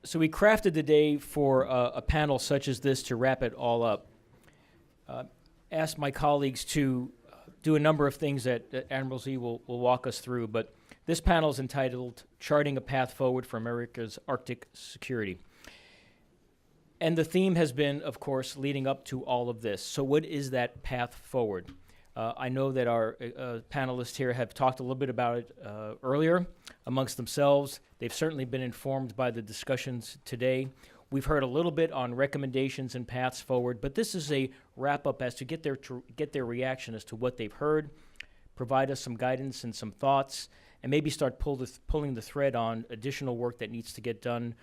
So we crafted the day for a panel such as this to wrap it all up. Asked my colleagues to do a number of things that Admiral Z will walk us through, but this panel is entitled Charting a Path Forward for America's Arctic Security. And the theme has been, of course, leading up to all of this. So what is that path forward? I know that our panelists here have talked a little bit about it earlier amongst themselves. They've certainly been informed by the discussions today. We've heard a little bit on recommendations and paths forward, but this is a wrap-up as to get their reaction as to what they've heard, provide us some guidance and some thoughts, and maybe start pulling the thread on additional work that needs to get done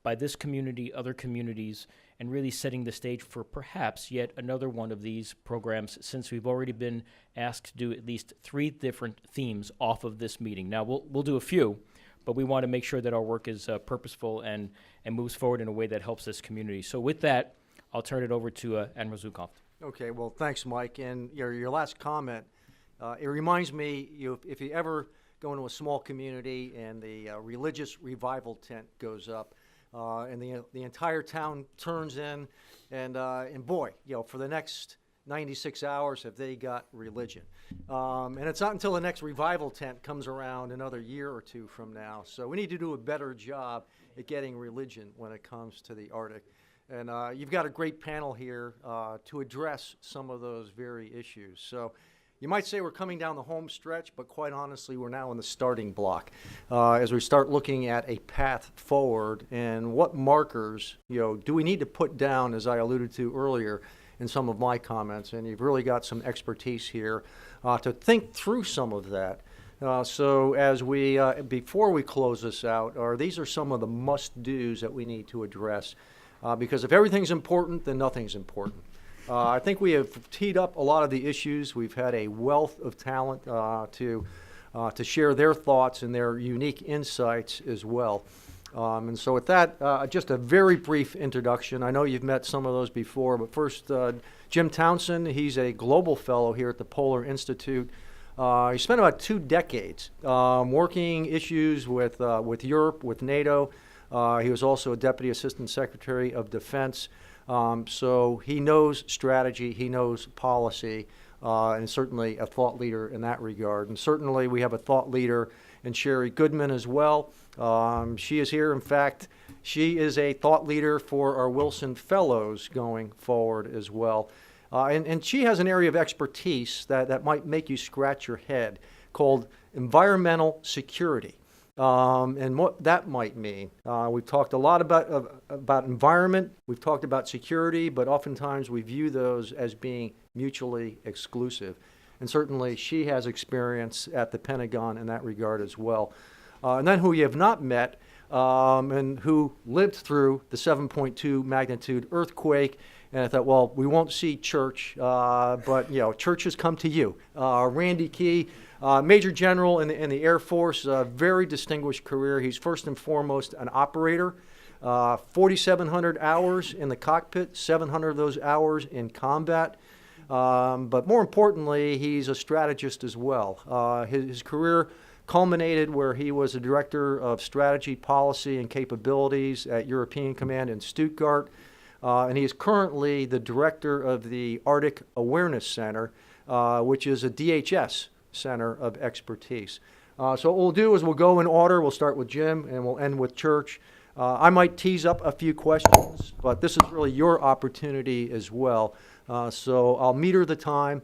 by this community, other communities, and really setting the stage for perhaps yet another one of these programs, since we've already been asked to do at least 3 different themes off of this meeting. Now, we'll do a few, but we want to make sure that our work is purposeful and moves forward in a way that helps this community. So with that, I'll turn it over to Admiral Zukov. Okay, well, thanks, Mike. And your last comment, it reminds me, if you ever go into a small community and the religious revival tent goes up, and the entire town turns in, and boy, for the next 96 hours have they got religion. And it's not until the next revival tent comes around another year or 2 from now. So we need to do a better job at getting religion when it comes to the Arctic. And you've got a great panel here to address some of those very issues. So you might say we're coming down the home stretch, but quite honestly, we're now in the starting block as we start looking at a path forward and what markers, do we need to put down, as I alluded to earlier in some of my comments. And you've really got some expertise here to think through some of that. So as we, before we close this out, these are some of the must-dos that we need to address. Because if everything's important, then nothing's important. I think we have teed up a lot of the issues. We've had a wealth of talent to share their thoughts and their unique insights as well. And so with that, just a very brief introduction. I know you've met some of those before, but first, Jim Townsend, he's a global fellow here at the Polar Institute. He spent about 2 decades working issues with Europe, with NATO. He was also a Deputy Assistant Secretary of Defense. So he knows strategy, he knows policy, and certainly a thought leader in that regard. And certainly we have a thought leader in Sherry Goodman as well. She is here. In fact, she is a thought leader for our Wilson Fellows going forward as well. And she has an area of expertise that might make you scratch your head called environmental security. And what that might mean. We've talked a lot about environment, we've talked about security, but oftentimes we view those as being mutually exclusive. And certainly she has experience at the Pentagon in that regard as well. And then who you have not met, and who lived through the 7.2 magnitude earthquake. And I thought, well, we won't see Church, but Church has come to you. Randy Key, Major General in the Air Force, very distinguished career. He's first and foremost an operator. 4,700 hours in the cockpit, 700 of those hours in combat. But more importantly, he's a strategist as well. His career culminated where he was the Director of Strategy, Policy, and Capabilities at European Command in Stuttgart. And he is currently the Director of the Arctic Awareness Center, which is a DHS center of expertise. So what we'll do is we'll go in order. We'll start with Jim and we'll end with Church. I might tease up a few questions, but this is really your opportunity as well. So I'll meter the time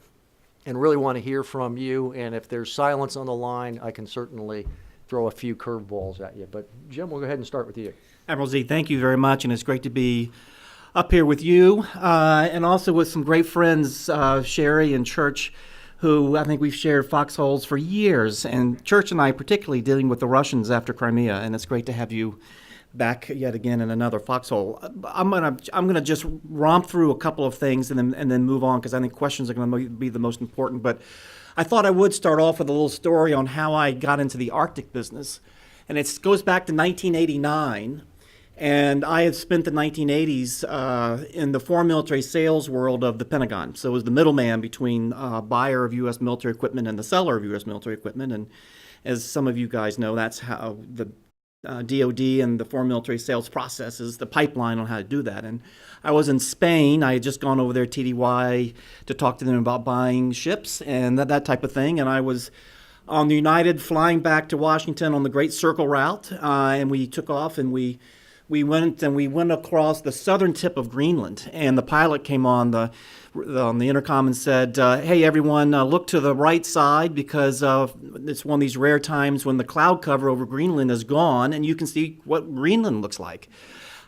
and really want to hear from you. And if there's silence on the line, I can certainly throw a few curveballs at you. But Jim, we'll go ahead and start with you. Admiral Z, thank you very much, and it's great to be up here with you and also with some great friends, Sherry and Church, who I think we've shared foxholes for years, and Church and I particularly dealing with the Russians after Crimea, and it's great to have you back yet again in another foxhole. I'm gonna just romp through a couple of things and then move on, because I think questions are going to be the most important. But I thought I would start off with a little story on how I got into the Arctic business, and it goes back to 1989. And I had spent the 1980s in the foreign military sales world of the Pentagon. So it was the middleman between buyer of U.S. military equipment and the seller of U.S. military equipment. And as some of you guys know, that's how the DoD and the foreign military sales processes, the pipeline on how to do that. And I was in Spain. I had just gone over there, TDY, to talk to them about buying ships and that type of thing. And I was on the United flying back to Washington on the Great Circle route, and we took off and we went across the southern tip of Greenland, and the pilot came on the intercom and said, "Hey everyone, look to the right side because it's one of these rare times when the cloud cover over Greenland is gone, and you can see what Greenland looks like."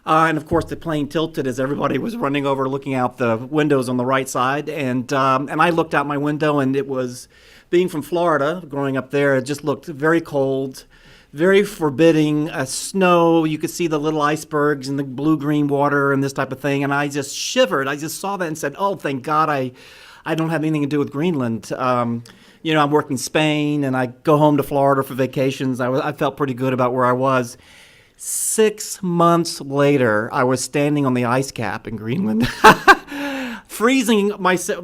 And of course, the plane tilted as everybody was running over, looking out the windows on the right side, and I looked out my window, and it was, being from Florida, growing up there, it just looked very cold, very forbidding. Snow, you could see the little icebergs and the blue-green water and this type of thing, and I just shivered. I just saw that and said, "Oh, thank God I don't have anything to do with Greenland." I'm working in Spain, and I go home to Florida for vacations. I felt pretty good about where I was. 6 months later, I was standing on the ice cap in Greenland, freezing myself,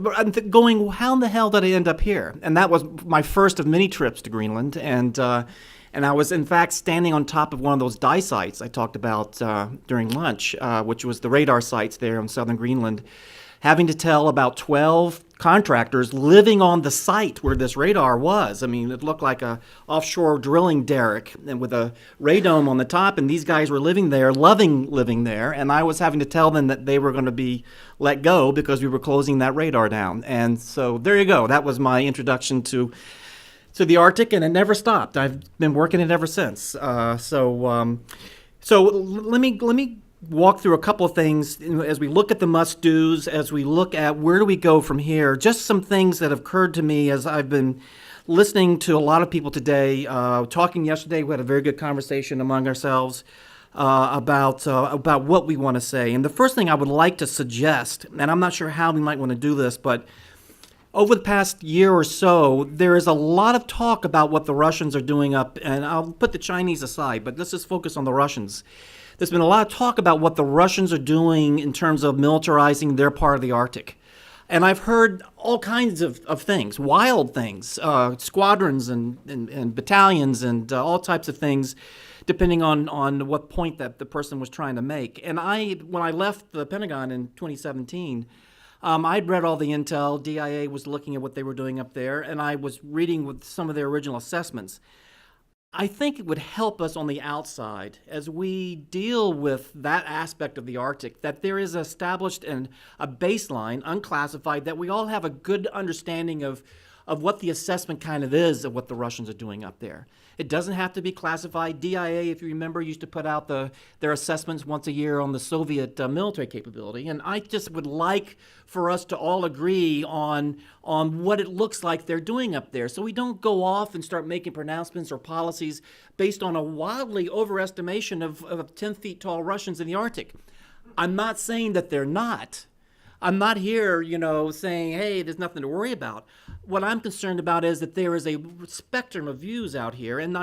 going, how in the hell did I end up here? And that was my first of many trips to Greenland. And I was, in fact, standing on top of one of those die sites I talked about during lunch, which was the radar sites there in southern Greenland, having to tell about 12 contractors living on the site where this radar was. I mean, it looked like a offshore drilling derrick and with a radome on the top, and these guys were living there, loving living there, and I was having to tell them that they were going to be let go because we were closing that radar down. And so there you go. That was my introduction to the Arctic, and it never stopped. I've been working it ever since. So let me walk through a couple of things as we look at the must-dos, as we look at where do we go from here. Just some things that have occurred to me as I've been listening to a lot of people today. Talking yesterday, we had a very good conversation among ourselves about what we want to say. And the first thing I would like to suggest, and I'm not sure how we might want to do this, but over the past year or so, there is a lot of talk about what the Russians are doing up, and I'll put the Chinese aside, but let's just focus on the Russians. There's been a lot of talk about what the Russians are doing in terms of militarizing their part of the Arctic. And I've heard all kinds of things, wild things, squadrons and battalions and all types of things, depending on what point that the person was trying to make. And when I left the Pentagon in 2017, I'd read all the intel. DIA was looking at what they were doing up there, and I was reading with some of their original assessments. I think it would help us on the outside as we deal with that aspect of the Arctic, that there is established and a baseline, unclassified, that we all have a good understanding of what the assessment kind of is of what the Russians are doing up there. It doesn't have to be classified. DIA, if you remember, used to put out their assessments once a year on the Soviet military capability. And I just would like for us to all agree on what it looks like they're doing up there, so we don't go off and start making pronouncements or policies based on a wildly overestimation of 10 feet tall Russians in the Arctic. I'm not saying that they're not. I'm not here, saying, hey, there's nothing to worry about. What I'm concerned about is that there is a spectrum of views out here, and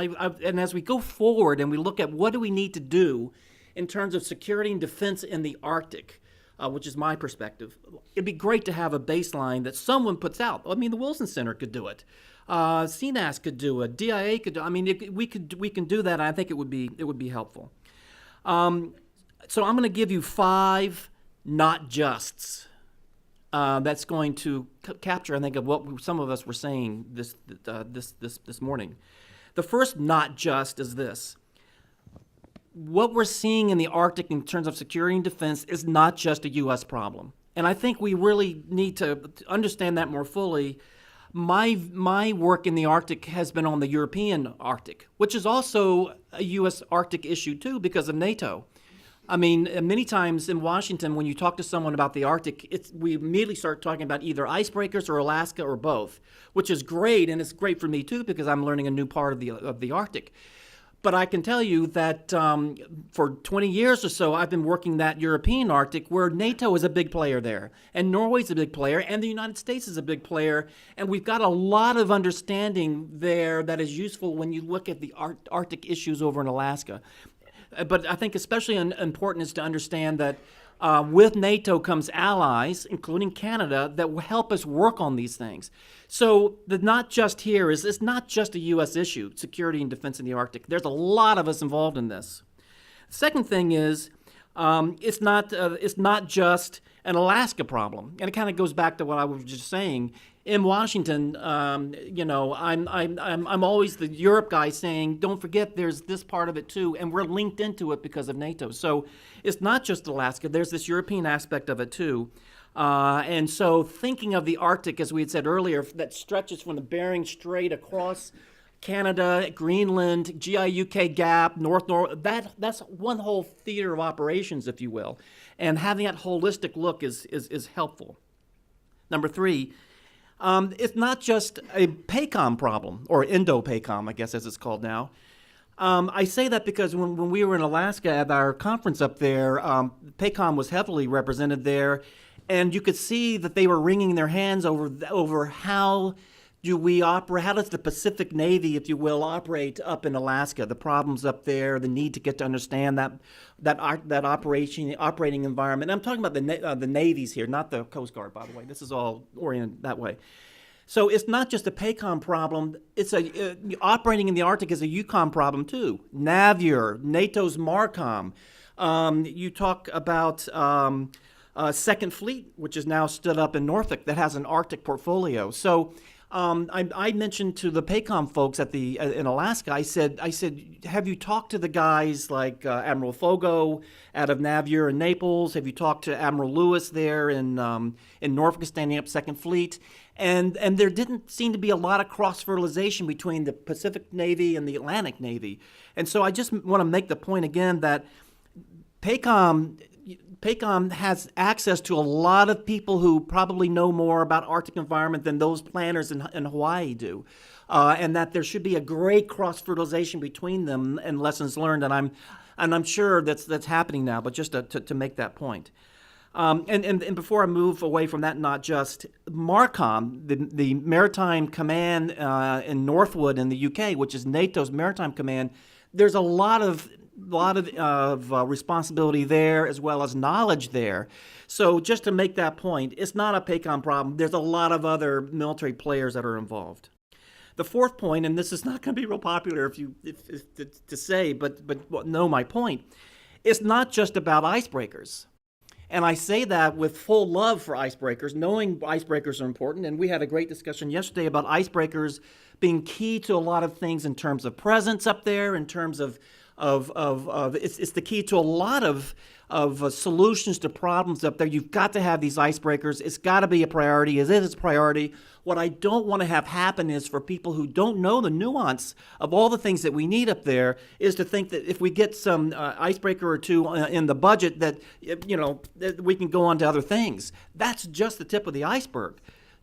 as we go forward and we look at what do we need to do in terms of security and defense in the Arctic, which is my perspective, it'd be great to have a baseline that someone puts out. I mean, the Wilson Center could do it. CNAS could do it. DIA could do it. I mean, we can do that, and I think it would be helpful. So I'm going to give you 5 not justs. That's going to capture, I think, of what some of us were saying this morning. The first not just is this. What we're seeing in the Arctic in terms of security and defense is not just a U.S. problem. And I think we really need to understand that more fully. My work in the Arctic has been on the European Arctic, which is also a U.S. Arctic issue, too, because of NATO. I mean, many times in Washington, when you talk to someone about the Arctic, we immediately start talking about either icebreakers or Alaska or both, which is great, and it's great for me too because I'm learning a new part of the Arctic. But I can tell you that for 20 years or so, I've been working that European Arctic where NATO is a big player there, and Norway's a big player, and the United States is a big player, and we've got a lot of understanding there that is useful when you look at the Arctic issues over in Alaska. But I think especially important is to understand that With NATO comes allies, including Canada, that will help us work on these things. So the not just here is it's not just a U.S. issue, security and defense in the Arctic. There's a lot of us involved in this. Second thing is it's not just an Alaska problem, and it kind of goes back to what I was just saying. In Washington, I'm always the Europe guy saying, don't forget there's this part of it too, and we're linked into it because of NATO. So it's not just Alaska, there's this European aspect of it too. And so thinking of the Arctic, as we had said earlier, that stretches from the Bering Strait across Canada, Greenland, GI-UK Gap, that's one whole theater of operations, if you will. And having that holistic look is helpful. Number three, it's not just a PACOM problem, or Indo-PACOM, I guess as it's called now. I say that because when we were in Alaska at our conference up there, PACOM was heavily represented there, and you could see that they were wringing their hands over how do we operate, how does the Pacific Navy, if you will, operate up in Alaska, the problems up there, the need to get to understand that operating environment. And I'm talking about the navies here, not the Coast Guard, by the way. This is all oriented that way. So it's not just a PACOM problem. It's operating in the Arctic is a EUCOM problem too. NAVUR, NATO's MARCOM. You talk about Second Fleet, which is now stood up in Norfolk, that has an Arctic portfolio. So I mentioned to the PACOM folks in Alaska, I said, have you talked to the guys like Admiral Fogo out of NAVUR in Naples? Have you talked to Admiral Lewis there in Norfolk, standing up Second Fleet? And there didn't seem to be a lot of cross-fertilization between the Pacific Navy and the Atlantic Navy. And so I just want to make the point again that PACOM has access to a lot of people who probably know more about Arctic environment than those planners in Hawaii do, and that there should be a great cross-fertilization between them and lessons learned. And I'm sure that's happening now. But just to make that point, and before I move away from that, not just MARCOM, the Maritime Command in Northwood in the UK, which is NATO's Maritime Command. There's a lot of responsibility there as well as knowledge there. So just to make that point, it's not a PACOM problem. There's a lot of other military players that are involved. The fourth point, and this is not going to be real popular to say, but know my point, it's not just about icebreakers. And I say that with full love for icebreakers, knowing icebreakers are important. And we had a great discussion yesterday about icebreakers being key to a lot of things in terms of presence up there, in terms of it's the key to a lot of solutions to problems up there. You've got to have these icebreakers. It's got to be a priority. It is a priority. What I don't want to have happen is for people who don't know the nuance of all the things that we need up there is to think that if we get some icebreaker or two in the budget that that we can go on to other things. That's just the tip of the iceberg.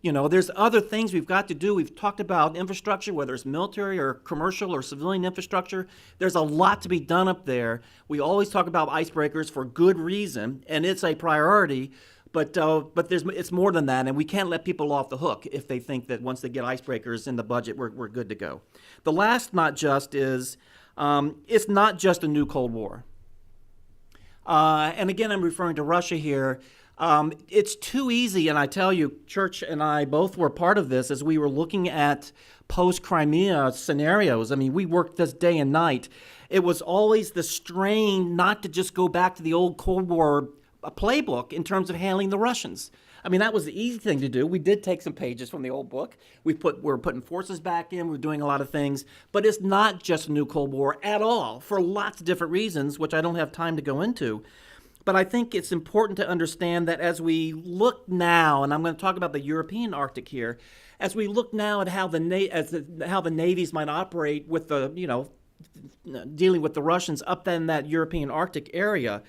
There's other things we've got to do. We've talked about infrastructure, whether it's military or commercial or civilian infrastructure. There's a lot to be done up there. We always talk about icebreakers for good reason, and it's a priority. But it's more than that, and we can't let people off the hook if they think that once they get icebreakers in the budget, we're good to go. The last not just is it's not just a new Cold War. And again, I'm referring to Russia here. It's too easy, and I tell you, Church and I both were part of this as we were looking at post-Crimea scenarios. I mean, we worked this day and night. It was always the strain not to just go back to the old Cold War playbook in terms of handling the Russians. I mean, that was the easy thing to do. We did take some pages from the old book. We're putting forces back in. We're doing a lot of things. But it's not just a new Cold War at all for lots of different reasons, which I don't have time to go into. But I think it's important to understand that as we look now, and I'm going to talk about the European Arctic here, as we look now at how the navies might operate with dealing with the Russians up in that European Arctic area,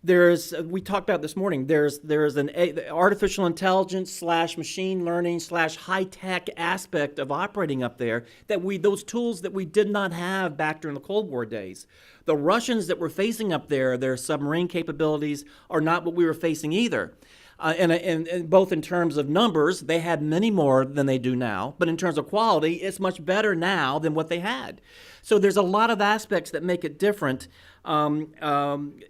we talked about this morning, there's an artificial intelligence / machine learning / high-tech aspect of operating up there those tools that we did not have back during the Cold War days. The Russians that we're facing up there, their submarine capabilities are not what we were facing either. And both in terms of numbers, they had many more than they do now, but in terms of quality, it's much better now than what they had. So there's a lot of aspects that make it different. And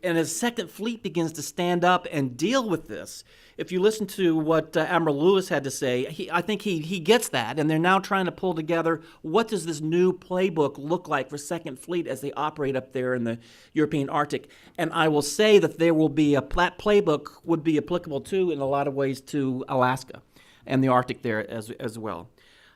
as Second Fleet begins to stand up and deal with this, if you listen to what Admiral Lewis had to say, I think he gets that, and they're now trying to pull together what does this new playbook look like for Second Fleet as they operate up there in the European Arctic. And I will say that there will be that playbook would be applicable too in a lot of ways to Alaska and the Arctic there as well.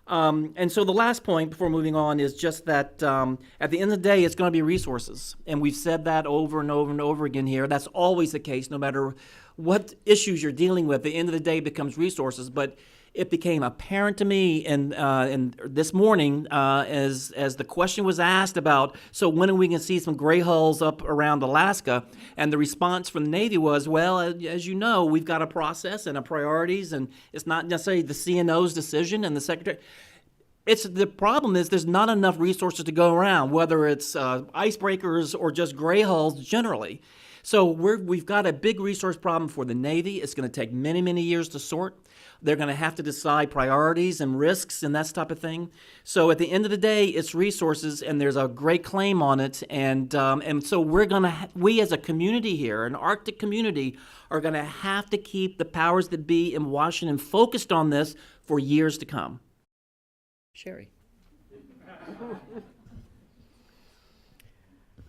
And so the last point before moving on is just that at the end of the day, it's going to be resources. And we've said that over and over and over again here. That's always the case, no matter what issues you're dealing with. At the end of the day, it becomes resources. But it became apparent to me and this morning as the question was asked about, so when are we going to see some gray hulls up around Alaska? And the response from the Navy was, well, as you know, we've got a process and a priorities, and it's not necessarily the CNO's decision and the Secretary. The problem is there's not enough resources to go around, whether it's icebreakers or just gray hulls generally. So we've got a big resource problem for the Navy. It's going to take many, many years to sort. They're going to have to decide priorities and risks and that type of thing. So at the end of the day, it's resources, and there's a great claim on it. And so we as a community here, an Arctic community, are going to have to keep the powers that be in Washington focused on this for years to come. Sherry.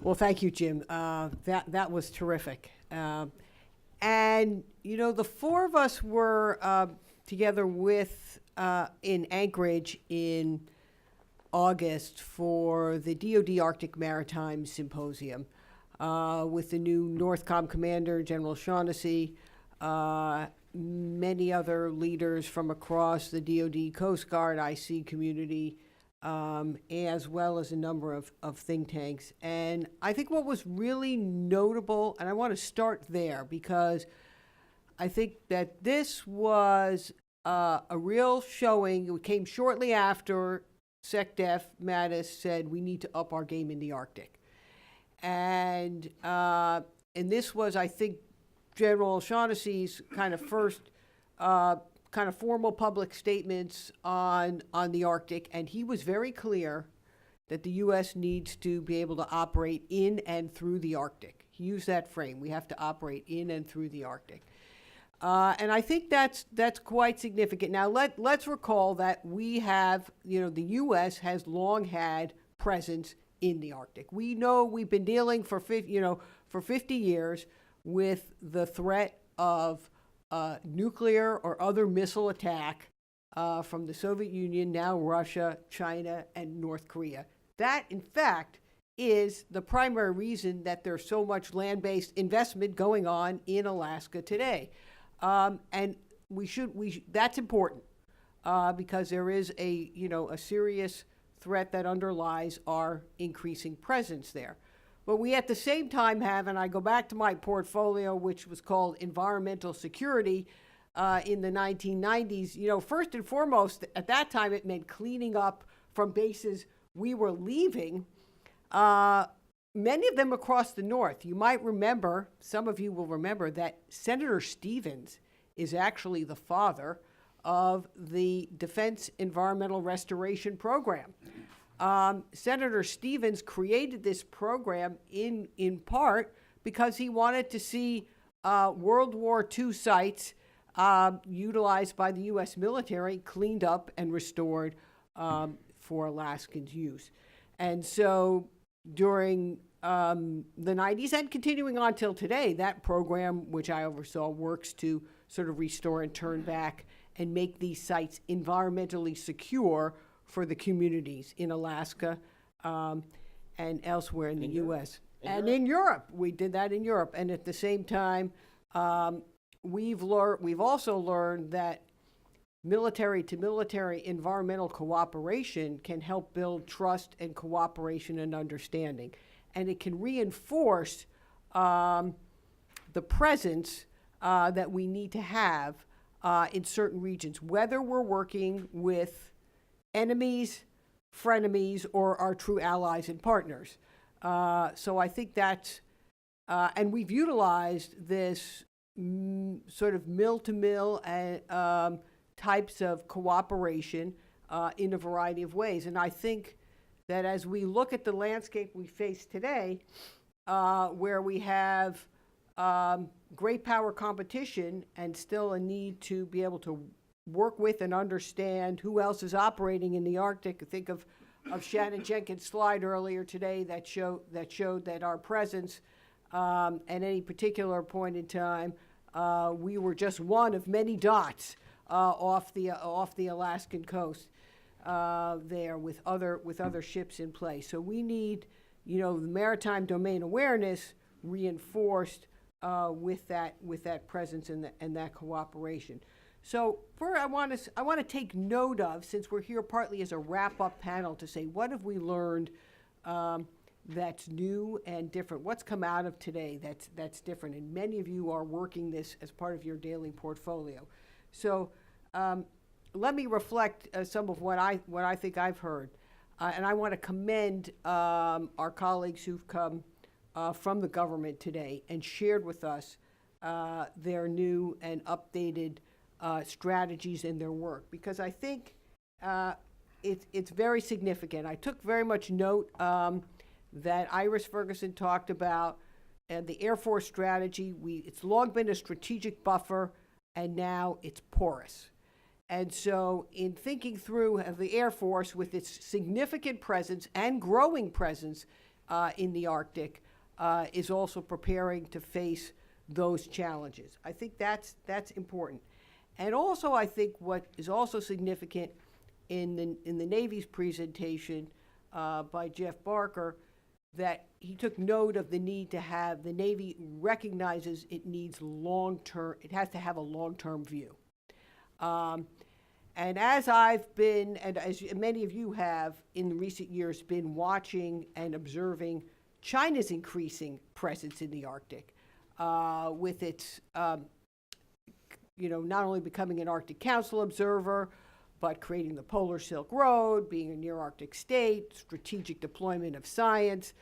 Well, thank you, Jim. That was terrific. And, you know, the four of us were together in Anchorage in August for the DoD Arctic Maritime Symposium with the new NORTHCOM commander, General Shaughnessy, many other leaders from across the DoD, Coast Guard, IC community, as well as a number of think tanks. And I think what was really notable, and I want to start there because I think that this was a real showing. It came shortly after SecDef Mattis said we need to up our game in the Arctic. And this was, I think, General Shaughnessy's kind of first kind of formal public statements on the Arctic, and he was very clear that the U.S. needs to be able to operate in and through the Arctic. He used that frame. We have to operate in and through the Arctic. And I think that's quite significant. Now, let's recall that we have, the U.S. has long had presence in the Arctic. We know we've been dealing for 50 years with the threat of nuclear or other missile attack from the Soviet Union, now Russia, China, and North Korea. That, in fact, is the primary reason that there's so much land-based investment going on in Alaska today. And that's important because there is a serious threat that underlies our increasing presence there. But we at the same time have, and I go back to my portfolio, which was called Environmental Security in the 1990s. First and foremost, at that time, it meant cleaning up from bases we were leaving, many of them across the north. You might remember, some of you will remember, that Senator Stevens is actually the father of the Defense Environmental Restoration Program. Senator Stevens created this program in part because he wanted to see World War II sites utilized by the U.S. military cleaned up and restored for Alaskans' use. And so during the 90s and continuing on till today, that program, which I oversaw, works to sort of restore and turn back and make these sites environmentally secure for the communities in Alaska and elsewhere in the U.S. And in Europe, we did that in Europe. And at the same time, we've also learned that military-to-military environmental cooperation can help build trust and cooperation and understanding. And it can reinforce the presence that we need to have in certain regions, whether we're working with enemies, frenemies, or our true allies and partners. So I think that's, and we've utilized this sort of mill-to-mill types of cooperation in a variety of ways. And I think that as we look at the landscape we face today, where we have great power competition and still a need to be able to work with and understand who else is operating in the Arctic. Think of Shannon Jenkins' slide earlier today that showed that our presence at any particular point in time, we were just one of many dots off the Alaskan coast there with other ships in place. So we need, the maritime domain awareness reinforced with that presence and that cooperation. So I want to take note of, since we're here partly as a wrap-up panel, to say what have we learned that's new and different. What's come out of today that's different, and many of you are working this as part of your daily portfolio. So let me reflect some of what I think I've heard, and I want to commend our colleagues who've come from the government today and shared with us their new and updated strategies in their work, because I think it's very significant. I took very much note that Iris Ferguson talked about, and the Air Force strategy. It's long been a strategic buffer, and now it's porous. And so in thinking through the Air Force with its significant presence and growing presence in the Arctic is also preparing to face those challenges. I think that's important. And also, I think what is also significant in the Navy's presentation by Jeff Barker, that he took note of the need to have, the Navy recognizes it needs it has to have a long-term view. And as I've been, and as many of you have in recent years, been watching and observing China's increasing presence in the Arctic, with its not only becoming an Arctic Council observer, but creating the Polar Silk Road, being a near-Arctic state, strategic deployment of science,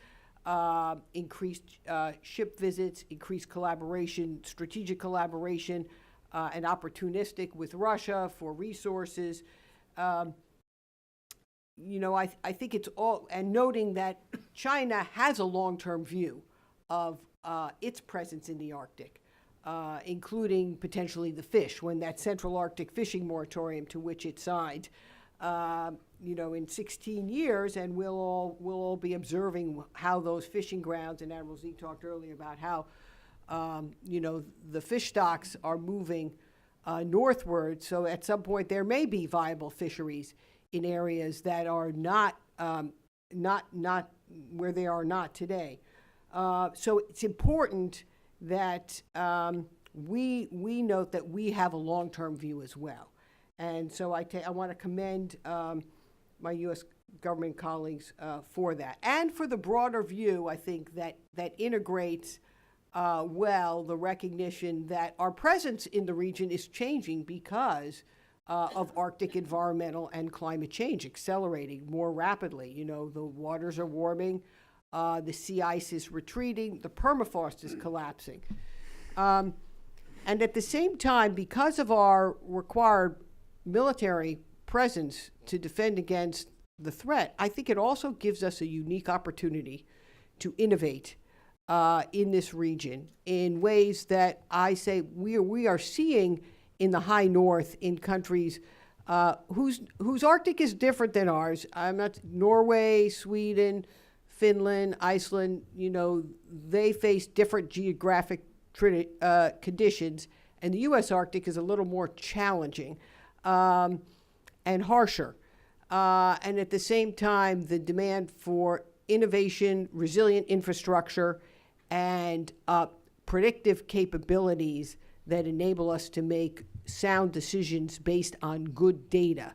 increased ship visits, increased collaboration, strategic collaboration, and opportunistic with Russia for resources. I think it's all, and noting that China has a long-term view of its presence in the Arctic. Including potentially the fish, when that Central Arctic fishing moratorium to which it signed, in 16 years, and we'll all be observing how those fishing grounds, and Admiral Z talked earlier about how, the fish stocks are moving northward, so at some point there may be viable fisheries in areas that are not where they are not today. So it's important that we note that we have a long-term view as well. And so I want to commend my U.S. government colleagues for that. And for the broader view, I think, that integrates well the recognition that our presence in the region is changing because of Arctic environmental and climate change accelerating more rapidly. The waters are warming. The sea ice is retreating, the permafrost is collapsing. And at the same time, because of our required military presence to defend against the threat, I think it also gives us a unique opportunity to innovate in this region in ways that I say we are seeing in the high north, in countries whose Arctic is different than ours. Norway, Sweden, Finland, Iceland, they face different geographic conditions, and the U.S. Arctic is a little more challenging and harsher. And at the same time, the demand for innovation, resilient infrastructure, and predictive capabilities that enable us to make sound decisions based on good data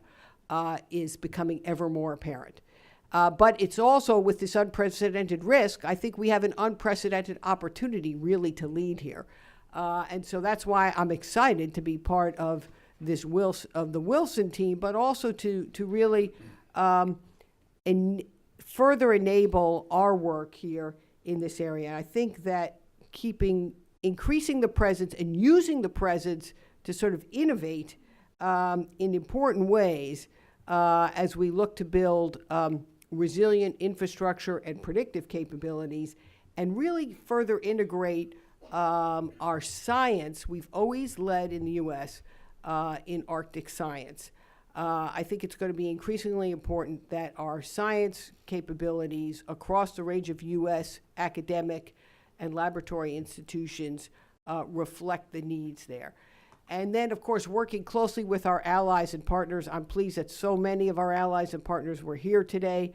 is becoming ever more apparent. But it's also, with this unprecedented risk, I think we have an unprecedented opportunity really to lead here. And so that's why I'm excited to be part of this the Wilson team, but also to really further enable our work here in this area. And I think that increasing the presence and using the presence to sort of innovate in important ways as we look to build resilient infrastructure and predictive capabilities, and really further integrate our science. We've always led in the U.S. In Arctic science. I think it's going to be increasingly important that our science capabilities across the range of U.S. academic and laboratory institutions reflect the needs there. And then, of course, working closely with our allies and partners. I'm pleased that so many of our allies and partners were here today.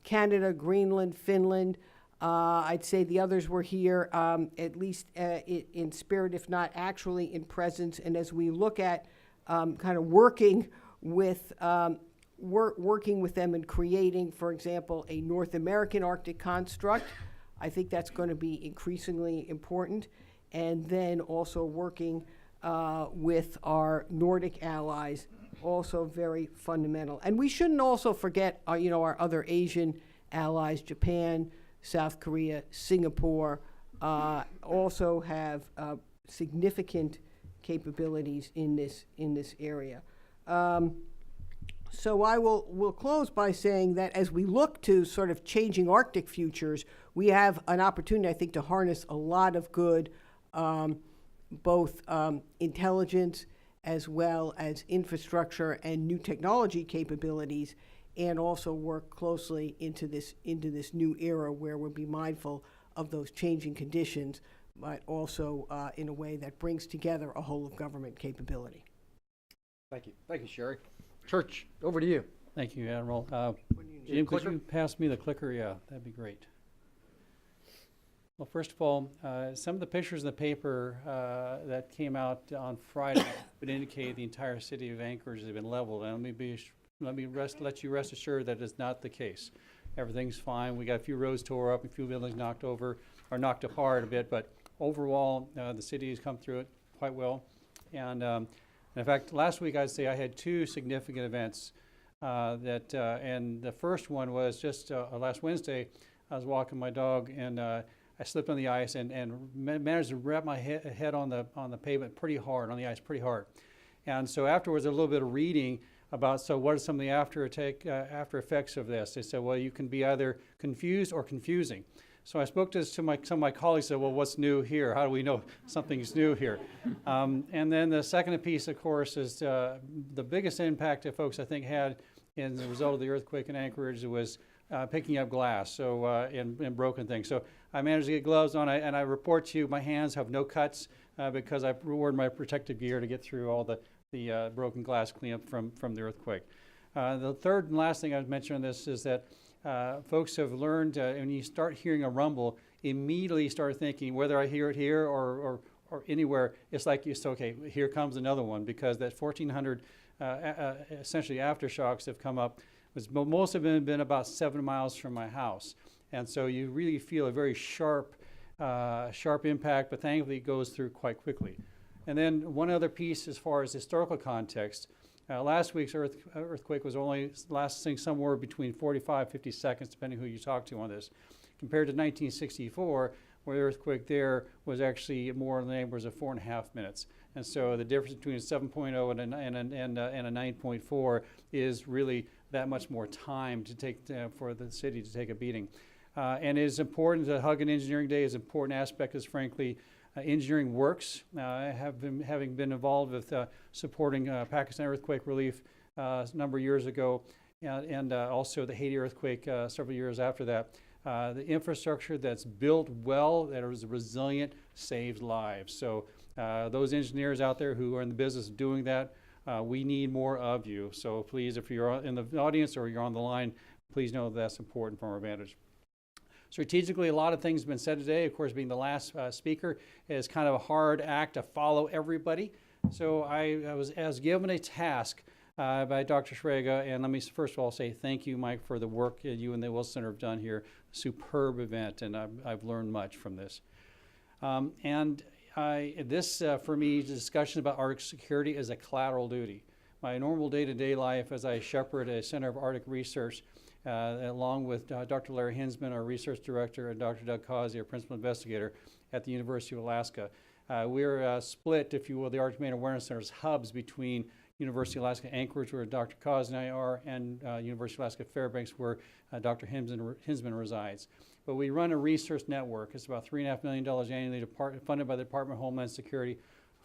Canada, Greenland, Finland. I'd say the others were here, at least in spirit, if not actually in presence. And as we look at kind of working with them and creating, for example, a North American Arctic construct, I think that's going to be increasingly important. And then also working with our Nordic allies, also very fundamental. And we shouldn't also forget, our other Asian allies, Japan, South Korea, Singapore, also have significant capabilities in this area. So I will close by saying that as we look to sort of changing Arctic futures, we have an opportunity, I think, to harness a lot of good both intelligence as well as infrastructure and new technology capabilities, and also work closely into this new era where we'll be mindful of those changing conditions, but also in a way that brings together a whole of government capability. Thank you. Thank you, Sherry. Church, over to you. Thank you, Admiral. Jim, could you pass me the clicker? Yeah, that'd be great. Well, first of all, some of the pictures in the paper that came out on Friday would indicate the entire city of Anchorage has been leveled. And let you rest assured that is not the case. Everything's fine. We got a few roads tore up, a few buildings knocked over or knocked apart a bit, but overall, the city has come through it quite well. And in fact, last week I'd say I had two significant events. And the first one was just last Wednesday. I was walking my dog and I slipped on the ice and managed to wrap my head on the pavement pretty hard, on the ice pretty hard. And so afterwards, a little bit of reading about, so what are some of the after effects of this? They said, well, you can be either confused or confusing. So I spoke to some of my colleagues, said, well, what's new here? How do we know something's new here? And then the second piece, of course, is the biggest impact that folks, I think, had in the result of the earthquake in Anchorage was picking up glass, so and broken things. So I managed to get gloves on, and I report to you, my hands have no cuts because I wore my protective gear to get through all the broken glass cleanup from the earthquake. The third and last thing I would mention on this is that folks have learned when you start hearing a rumble, immediately start thinking, whether I hear it here or anywhere, it's like, okay, here comes another one, because that 1,400 essentially aftershocks have come up. Most of them have been about 7 miles from my house. And so you really feel a very sharp impact, but thankfully it goes through quite quickly. And then one other piece as far as historical context, last week's earthquake was only lasting somewhere between 45, 50 seconds, depending who you talk to on this, compared to 1964, where the earthquake there was actually more in the neighborhoods of 4.5 minutes. And so the difference between a 7.0 and a 9.4 is really that much more time to take for the city to take a beating. And it is important that Hug and Engineering Day is an important aspect, because frankly, engineering works. Having been involved with supporting Pakistan earthquake relief a number of years ago, and also the Haiti earthquake several years after that, the infrastructure that's built well, that is resilient, saves lives. So those engineers out there who are in the business of doing that, we need more of you. So please, if you're in the audience or you're on the line, please know that's important from our vantage. Strategically, a lot of things have been said today. Of course, being the last speaker is kind of a hard act to follow everybody. So I was given a task by Dr. Shrega, and let me first of all say thank you, Mike, for the work you and the Wilson Center have done here. Superb event, and I've learned much from this. This, for me, discussion about Arctic security is a collateral duty. My normal day-to-day life as I shepherd a Center of Arctic Research, along with Dr. Larry Hinsman, our research director, and Dr. Doug Causey, our principal investigator at the University of Alaska. We're split, if you will, the Arctic Domain Awareness Center's hubs between University of Alaska Anchorage, where Dr. Cos and I are, and University of Alaska Fairbanks, where Dr. Hinsman resides. But we run a research network. It's about $3.5 million annually, funded by the Department of Homeland Security,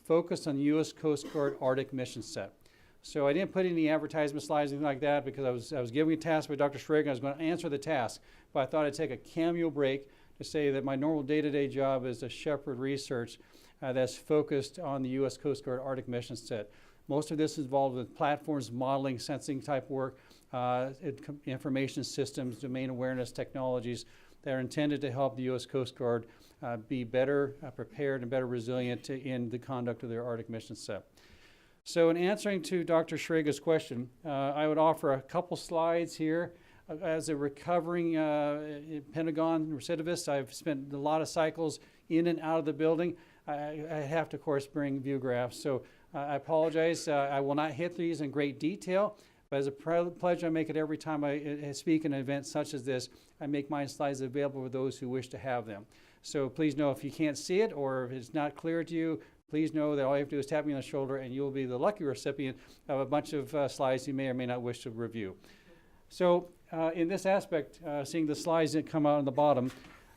focused on the U.S. Coast Guard Arctic mission set. So I didn't put any advertisement slides, anything like that, because I was giving a task by Dr. Schrag, and I was going to answer the task. But I thought I'd take a cameo break to say that my normal day-to-day job is to shepherd research that's focused on the U.S. Coast Guard Arctic mission set. Most of this is involved with platforms, modeling, sensing type work, information systems, domain awareness technologies that are intended to help the U.S. Coast Guard be better prepared and better resilient in the conduct of their Arctic mission set. So in answering to Dr. Schrager's question, I would offer a couple slides here. As a recovering Pentagon recidivist, I've spent a lot of cycles in and out of the building. I have to, of course, bring view graphs. So I apologize. I will not hit these in great detail, but as a pledge I make it every time I speak in an event such as this, I make my slides available for those who wish to have them. So please know if you can't see it or if it's not clear to you, please know that all you have to do is tap me on the shoulder and you'll be the lucky recipient of a bunch of slides you may or may not wish to review. So in this aspect, seeing the slides that come out on the bottom,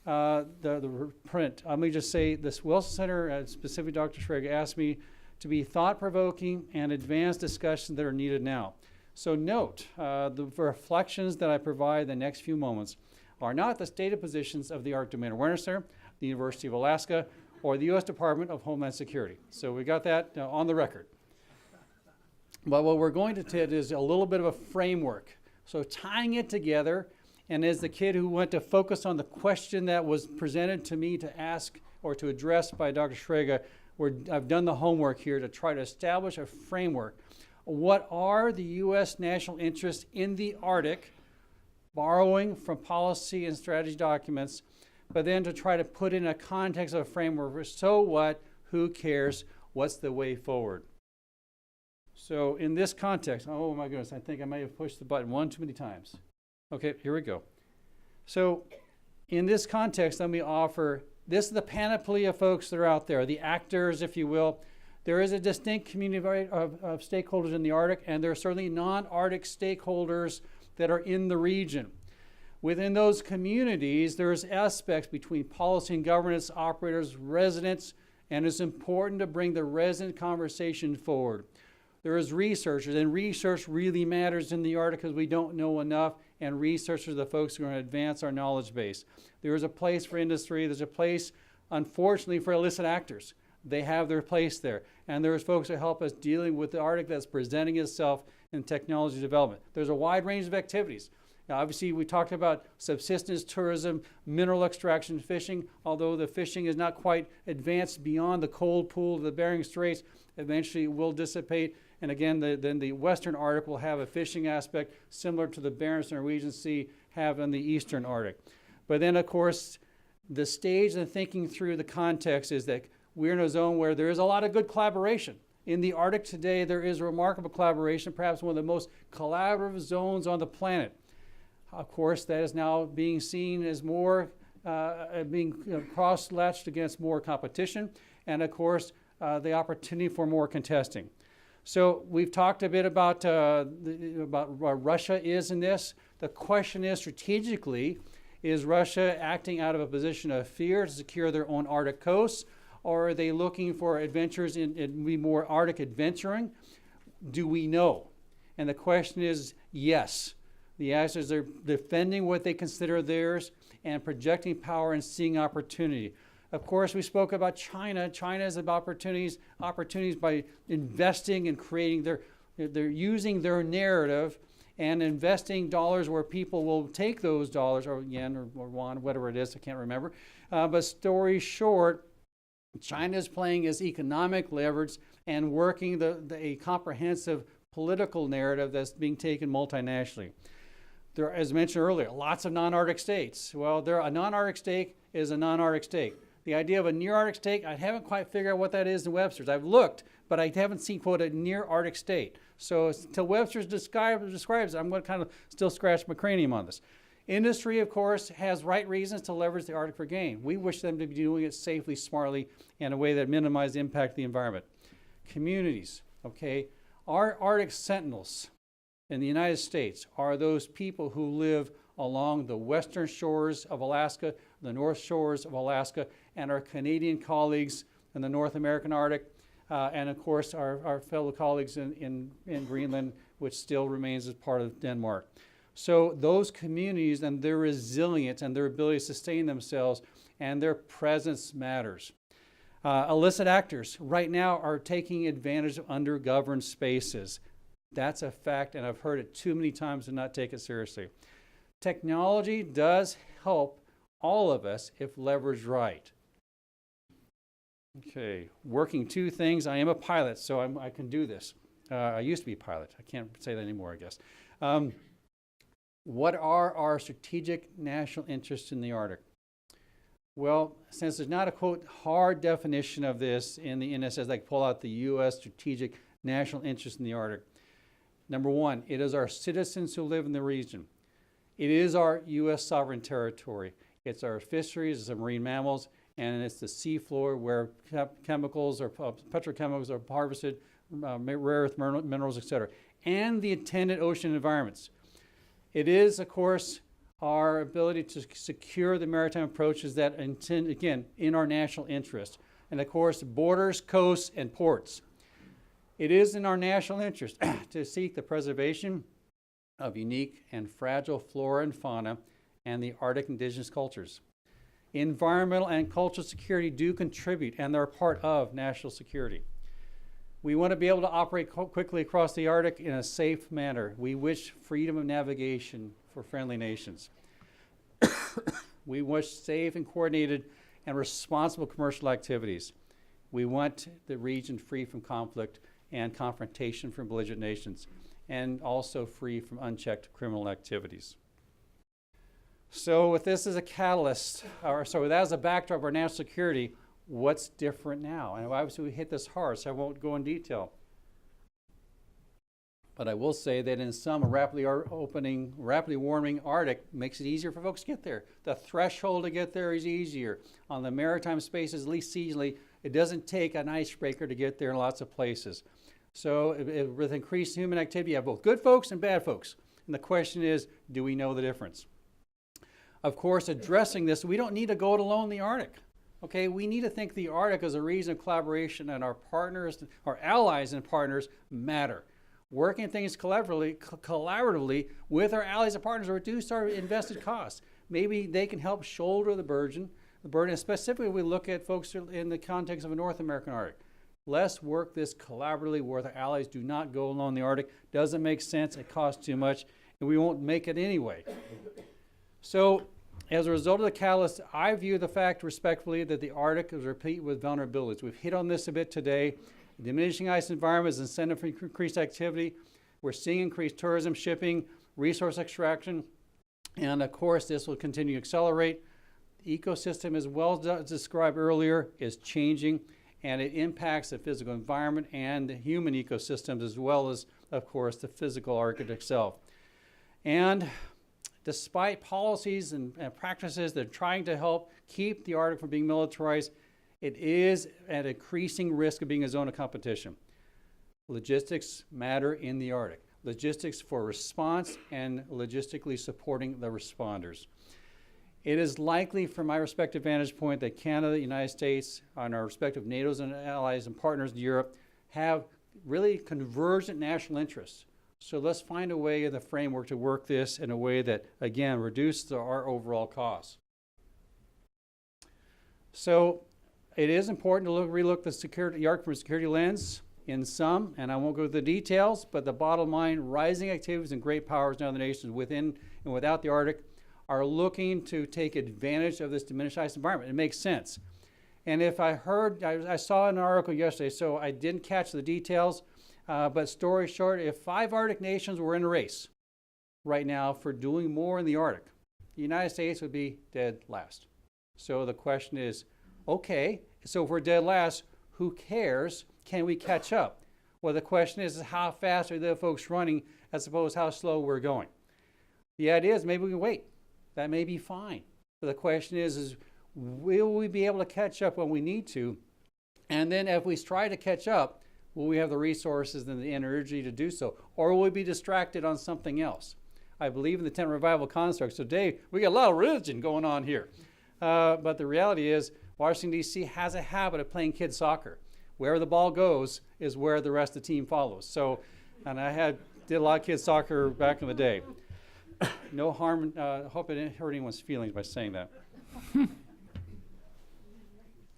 the print, let me just say this Wilson Center, specifically Dr. Schrag, asked me to be thought-provoking and advanced discussions that are needed now. So note, the reflections that I provide in the next few moments are not the stated positions of the Arctic Domain Awareness Center, the University of Alaska, or the U.S. Department of Homeland Security. So we got that on the record. But what we're going to take is a little bit of a framework. So tying it together, and as the kid who went to focus on the question that was presented to me to ask or to address by Dr. Schrage, I've done the homework here to try to establish a framework. What are the U.S. national interests in the Arctic, borrowing from policy and strategy documents, but then to try to put in a context of a framework. So what, who cares, what's the way forward? So in this context, oh my goodness, I think I may have pushed the button one too many times. Okay, here we go. So in this context, let me offer, this is the panoply of folks that are out there, the actors, if you will. There is a distinct community of stakeholders in the Arctic, and there are certainly non-Arctic stakeholders that are in the region. Within those communities, there's aspects between policy and governance, operators, residents, and it's important to bring the resident conversation forward. There is researchers, and research really matters in the Arctic because we don't know enough, and researchers are the folks who are going to advance our knowledge base. There is a place for industry. There's a place, unfortunately, for illicit actors. They have their place there. And there's folks that help us dealing with the Arctic that's presenting itself in technology development. There's a wide range of activities. Now, obviously, we talked about subsistence tourism, mineral extraction, fishing. Although the fishing is not quite advanced beyond the cold pool of the Bering Straits, eventually it will dissipate. And again, then the Western Arctic will have a fishing aspect similar to the Barents Norwegian Sea have in the Eastern Arctic. But then, of course, the stage and thinking through the context is that we're in a zone where there is a lot of good collaboration. In the Arctic today, there is remarkable collaboration, perhaps one of the most collaborative zones on the planet. Of course, that is now being seen as more, being cross-latched against more competition, and of course, the opportunity for more contesting. So we've talked a bit about where Russia is in this. The question is, strategically, is Russia acting out of a position of fear to secure their own Arctic coasts, or are they looking for adventures in more Arctic adventuring? Do we know? And the question is, yes. The answer is they're defending what they consider theirs and projecting power and seeing opportunity. Of course, we spoke about China. China is about opportunities by investing and creating they're using their narrative and investing dollars where people will take those dollars, or yen or yuan, whatever it is, I can't remember. But story short, China is playing as economic leverage and working a comprehensive political narrative that's being taken multinationally. There, as mentioned earlier, lots of non-Arctic states. Well, a non-Arctic state is a non-Arctic state. The idea of a near-Arctic state, I haven't quite figured out what that is in Webster's. I've looked, but I haven't seen, quote, a near-Arctic state. So until Webster's describes it, I'm going to kind of still scratch my cranium on this. Industry, of course, has right reasons to leverage the Arctic for gain. We wish them to be doing it safely, smartly, in a way that minimizes the impact of the environment. Communities, okay? Our Arctic Sentinels in the United States are those people who live along the western shores of Alaska, the north shores of Alaska, and our Canadian colleagues in the North American Arctic, and of course our fellow colleagues in Greenland, which still remains as part of Denmark. So those communities and their resilience and their ability to sustain themselves and their presence matters. Illicit actors right now are taking advantage of undergoverned spaces. That's a fact, and I've heard it too many times to not take it seriously. Technology does help all of us if leveraged right. Okay, working two things. I am a pilot, so I can do this. I used to be a pilot. I can't say that anymore, I guess. What are our strategic national interests in the Arctic? Well, since there's not a, quote, hard definition of this in the NSS, I can pull out the U.S. strategic national interest in the Arctic. Number one, it is our citizens who live in the region. It is our U.S. sovereign territory. It's our fisheries, it's our marine mammals, and it's the seafloor where chemicals or petrochemicals are harvested, rare earth minerals, etc., and the attendant ocean environments. It is, of course, our ability to secure the maritime approaches that intend, again, in our national interest. And of course, borders, coasts, and ports. It is in our national interest to seek the preservation of unique and fragile flora and fauna and the Arctic indigenous cultures. Environmental and cultural security do contribute, and they're part of national security. We want to be able to operate quickly across the Arctic in a safe manner. We wish freedom of navigation for friendly nations. We wish safe and coordinated and responsible commercial activities. We want the region free from conflict and confrontation from belligerent nations, and also free from unchecked criminal activities. So with this as a catalyst, or so with that as a backdrop of our national security, what's different now? And obviously we hit this hard, so I won't go in detail. But I will say that in some rapidly warming Arctic makes it easier for folks to get there. The threshold to get there is easier. On the maritime spaces, at least seasonally, it doesn't take an icebreaker to get there in lots of places. So with increased human activity, you have both good folks and bad folks. And the question is, do we know the difference? Of course, addressing this, we don't need to go it alone in the Arctic. Okay, we need to think the Arctic as a region of collaboration, and our partners, our allies and partners matter. Working things collaboratively with our allies and partners to reduce our invested costs. Maybe they can help shoulder the burden, specifically we look at folks in the context of a North American Arctic. Let's work this collaboratively with our allies. Do not go alone in the Arctic. Doesn't make sense, it costs too much, and we won't make it anyway. So, as a result of the catalyst, I view the fact respectfully that the Arctic is replete with vulnerabilities. We've hit on this a bit today. Diminishing ice environment is incentive for increased activity. We're seeing increased tourism, shipping, resource extraction, and of course this will continue to accelerate. The ecosystem, as well as described earlier, is changing, and it impacts the physical environment and the human ecosystems, as well as, of course, the physical Arctic itself. And despite policies and practices that are trying to help keep the Arctic from being militarized, it is at increasing risk of being a zone of competition. Logistics matter in the Arctic. Logistics for response and logistically supporting the responders. It is likely, from my respective vantage point, that Canada, the United States, and our respective NATO's and allies and partners in Europe have really convergent national interests. So let's find a way in the framework to work this in a way that, again, reduces our overall costs. So it is important to relook the Arctic from a security lens in some, and I won't go into the details, but the bottom line, rising activities and great powers in other nations within and without the Arctic are looking to take advantage of this diminished ice environment. It makes sense. And if I saw an article yesterday, so I didn't catch the details, but story short, if 5 Arctic nations were in a race right now for doing more in the Arctic, the United States would be dead last. So the question is, okay, so if we're dead last, who cares? Can we catch up? Well, the question is how fast are the folks running as opposed to how slow we're going? The idea is maybe we can wait. That may be fine. But the question is will we be able to catch up when we need to? And then if we try to catch up, Will we have the resources and the energy to do so? Or will we be distracted on something else? I believe in the tent revival construct. So today, we got a lot of religion going on here. But the reality is, Washington, D.C. has a habit of playing kids soccer. Where the ball goes is where the rest of the team follows. So, and I did a lot of kids soccer back in the day. No harm, hope I didn't hurt anyone's feelings by saying that.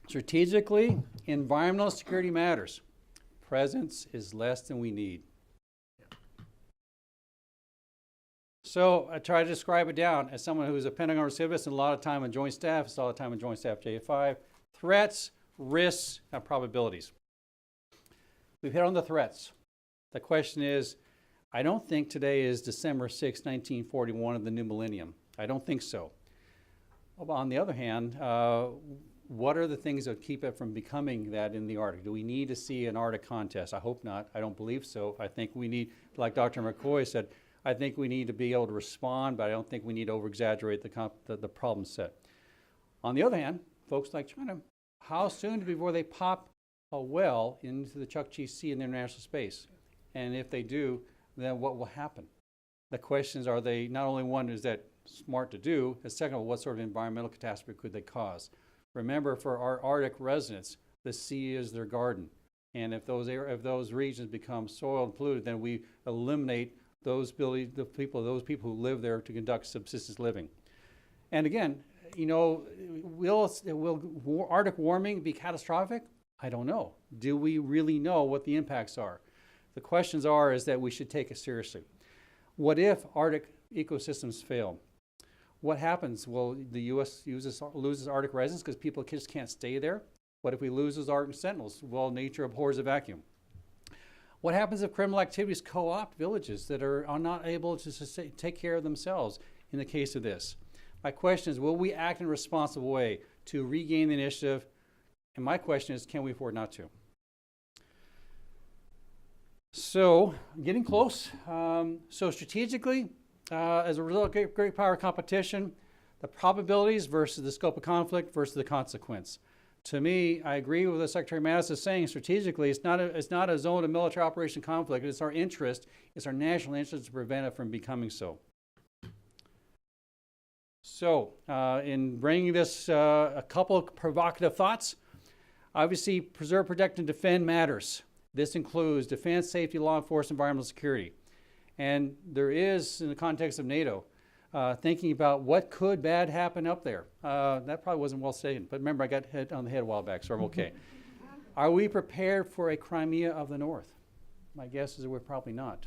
Strategically, environmental security matters. Presence is less than we need. So I try to describe it down as someone who's a Pentagon recidivist and a lot of time on Joint Staff, it's a lot of time on Joint Staff J5. Threats, risks, and probabilities. We've hit on the threats. The question is, I don't think today is December 6, 1941 of the new millennium. I don't think so. On the other hand, what are the things that keep it from becoming that in the Arctic? Do we need to see an Arctic contest? I hope not. I don't believe so. I think we need, like Dr. McCoy said, I think we need to be able to respond, but I don't think we need to over-exaggerate the problem set. On the other hand, folks like China, how soon before they pop a well into the Chukchi Sea in international space? And if they do, then what will happen? The questions are they, not only one, is that smart to do, and second of all, what sort of environmental catastrophe could they cause? Remember, for our Arctic residents, the sea is their garden. And if those regions become soiled and polluted, then we eliminate those people who live there to conduct subsistence living. And again, you know, will Arctic warming be catastrophic? I don't know. Do we really know what the impacts are? The questions is that we should take it seriously. What if Arctic ecosystems fail? What happens? Will the U.S. loses Arctic residents because people just can't stay there? What if we lose those Arctic Sentinels? Well, nature abhors a vacuum. What happens if criminal activities co-opt villages that are not able to take care of themselves in the case of this? My question is, will we act in a responsible way to regain the initiative? And my question is, can we afford not to? So, getting close. So strategically, as a result of great power competition, the probabilities versus the scope of conflict versus the consequence. To me, I agree with what Secretary Mattis is saying. Strategically, it's not a zone of military operation conflict. It's our interest. It's our national interest to prevent it from becoming so. So, in bringing this, a couple of provocative thoughts. Obviously, preserve, protect, and defend matters. This includes defense, safety, law enforcement, environmental security. And there is, in the context of NATO, thinking about what could bad happen up there. That probably wasn't well stated, but remember I got hit on the head a while back, so I'm okay. Are we prepared for a Crimea of the North? My guess is that we're probably not.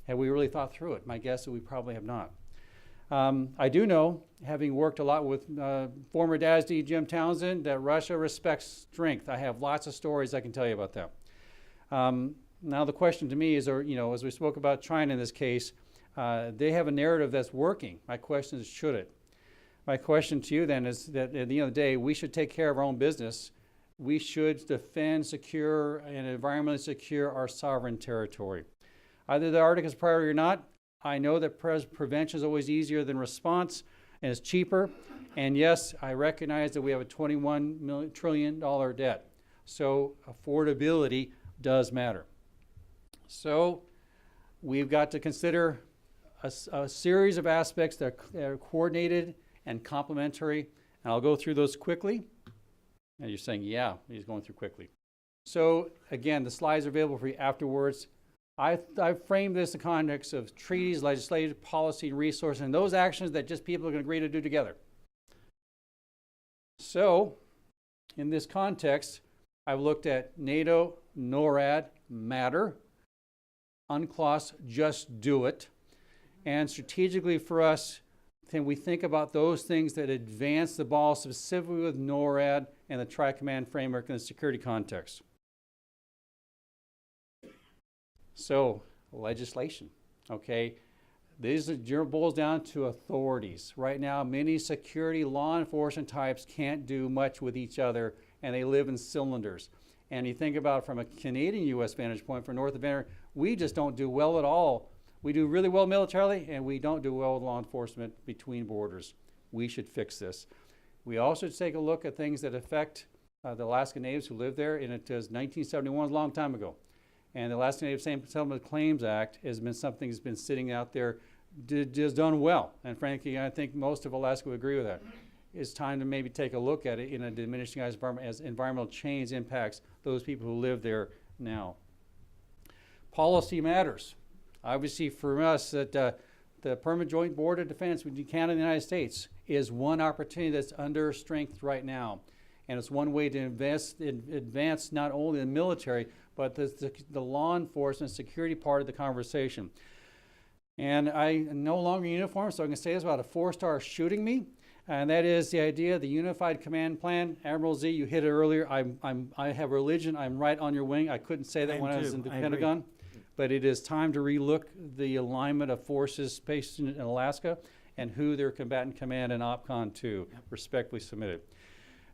Have we really thought through it? My guess is that we probably have not. I do know, having worked a lot with former DASD Jim Townsend, that Russia respects strength. I have lots of stories I can tell you about that. Now the question to me is, as we spoke about China in this case, they have a narrative that's working. My question is, should it? My question to you then is that at the end of the day, we should take care of our own business. We should defend, secure, and environmentally secure our sovereign territory. Either the Arctic is a priority or not. I know that prevention is always easier than response, and it's cheaper. And yes, I recognize that we have a $21 trillion debt. So affordability does matter. So we've got to consider a series of aspects that are coordinated and complementary, and I'll go through those quickly. And you're saying, yeah, he's going through quickly. So again, the slides are available for you afterwards. I've framed this in the context of treaties, legislative, policy, and resources, and those actions that just people can agree to do together. So in this context, I've looked at NATO, NORAD, matter, UNCLOS, just do it. And strategically for us, can we think about those things that advance the ball specifically with NORAD and the Tri-Command framework in the security context? So, legislation, okay? This boils down to authorities. Right now, many security law enforcement types can't do much with each other, and they live in cylinders. And you think about from a Canadian-U.S. vantage point for North Atlantic, we just don't do well at all. We do really well militarily, and we don't do well with law enforcement between borders. We should fix this. We also should take a look at things that affect the Alaska Natives who live there, and it is 1971, a long time ago. And the Alaska Native Settlement Claims Act has been something that's been sitting out there, just done well. And frankly, I think most of Alaska would agree with that. It's time to maybe take a look at it in a diminishing environment as environmental change impacts those people who live there now. Policy matters. Obviously for us, that the Permanent Joint Board of Defense between Canada and the United States is one opportunity that's under strength right now. And it's one way to advance not only the military, but the law enforcement security part of the conversation. And I'm no longer in uniform, so I can say this about a 4-star shooting me. And that is the idea of the Unified Command Plan. Admiral Z, you hit it earlier. I have religion. I'm right on your wing. I couldn't say that when I was in the Pentagon. But it is time to relook the alignment of forces based in Alaska and who their combatant command and OPCON to. Respectfully submitted.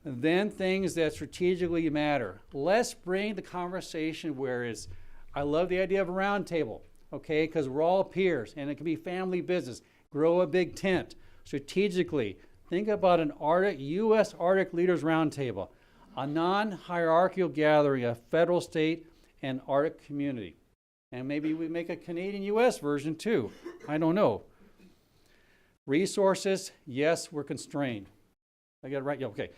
And then things that strategically matter. Let's bring the conversation where it's, I love the idea of a round table, okay, because we're all peers and it can be family business. Grow a big tent. Strategically, think about an Artic, U.S. Arctic Leaders Roundtable, a non-hierarchical gathering of federal, state, and Arctic community. And maybe we make a Canadian-U.S. version too. I don't know. Resources, yes, we're constrained. I got it right? Yeah, okay.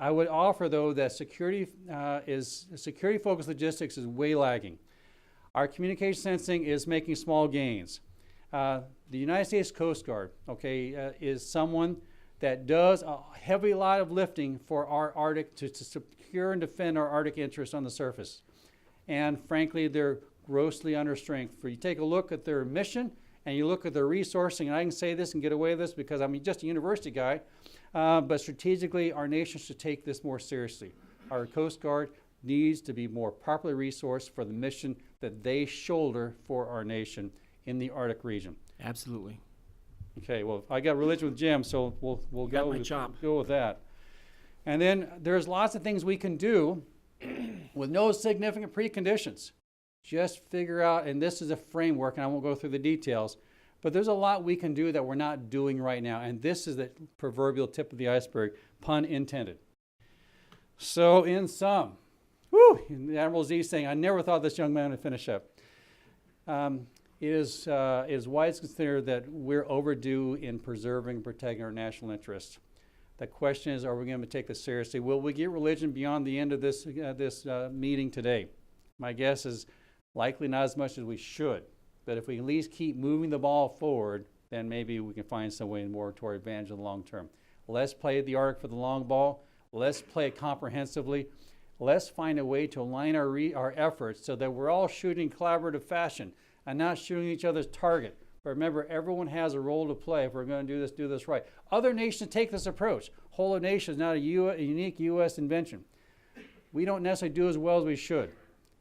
I would offer, though, that security-focused logistics is way lagging. Our communication sensing is making small gains. The United States Coast Guard, okay, is someone that does a heavy lot of lifting for our Arctic to secure and defend our Arctic interests on the surface. And frankly, they're grossly under strength. For you take a look at their mission and you look at their resourcing, and I can say this and get away with this because I'm just a university guy, but strategically, our nation should take this more seriously. Our Coast Guard needs to be more properly resourced for the mission that they shoulder for our nation in the Arctic region. Absolutely. Okay, well, I got religion with Jim, so we'll got go my job. Go with that. And then there's lots of things we can do with no significant preconditions. Just figure out, and this is a framework, and I won't go through the details, but there's a lot we can do that we're not doing right now, and this is the proverbial tip of the iceberg, pun intended. So in sum, Admiral Z saying, I never thought this young man would finish up. It is wise to consider that we're overdue in preserving and protecting our national interests. The question is, are we going to take this seriously? Will we get religion beyond the end of this meeting today? My guess is likely not as much as we should. But if we at least keep moving the ball forward, then maybe we can find some way more to our advantage in the long term. Let's play the Arctic for the long ball. Let's play it comprehensively. Let's find a way to align our efforts so that we're all shooting in collaborative fashion and not shooting each other's target. But remember, everyone has a role to play if we're going to do this right. Other nations take this approach. Whole of nation is not a unique U.S. invention. We don't necessarily do as well as we should.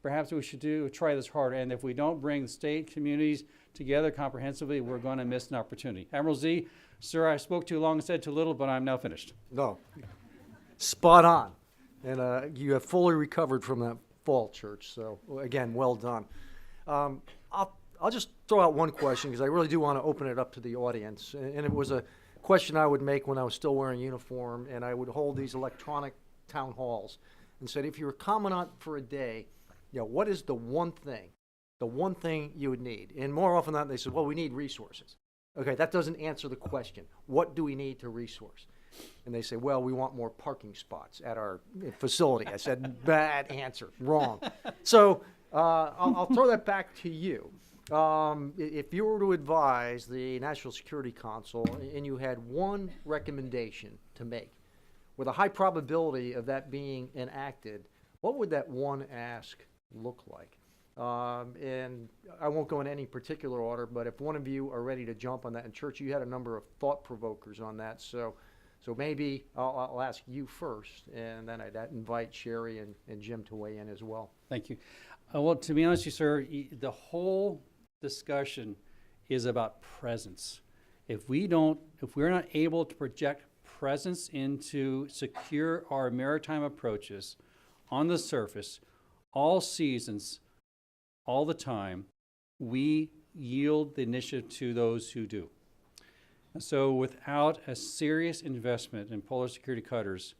Perhaps we should try this harder. And if we don't bring the state communities together comprehensively, we're going to miss an opportunity. Admiral Z, sir, I spoke too long and said too little, but I'm now finished. No, spot on. And you have fully recovered from that fall, Church. So again, well done. I'll just throw out one question because I really do want to open it up to the audience. And it was a question I would make when I was still wearing uniform, and I would hold these electronic town halls and said, if you were commandant for a day, what is the one thing you would need? And more often than not, they said, well, we need resources. Okay, that doesn't answer the question. What do we need to resource? And they say, well, we want more parking spots at our facility. I said, bad answer, wrong. So I'll throw that back to you. If you were to advise the National Security Council and you had one recommendation to make with a high probability of that being enacted, what would that one ask look like? And I won't go in any particular order, but if one of you are ready to jump on that, and Church, you had a number of thought provokers on that, so maybe I'll ask you first, and then I'd invite Sherry and Jim to weigh in as well. Thank you. Well, to be honest with you, sir, the whole discussion is about presence. If we're not able to project presence into secure our maritime approaches on the surface, all seasons, all the time, we yield the initiative to those who do. And so without a serious investment in polar security cutters,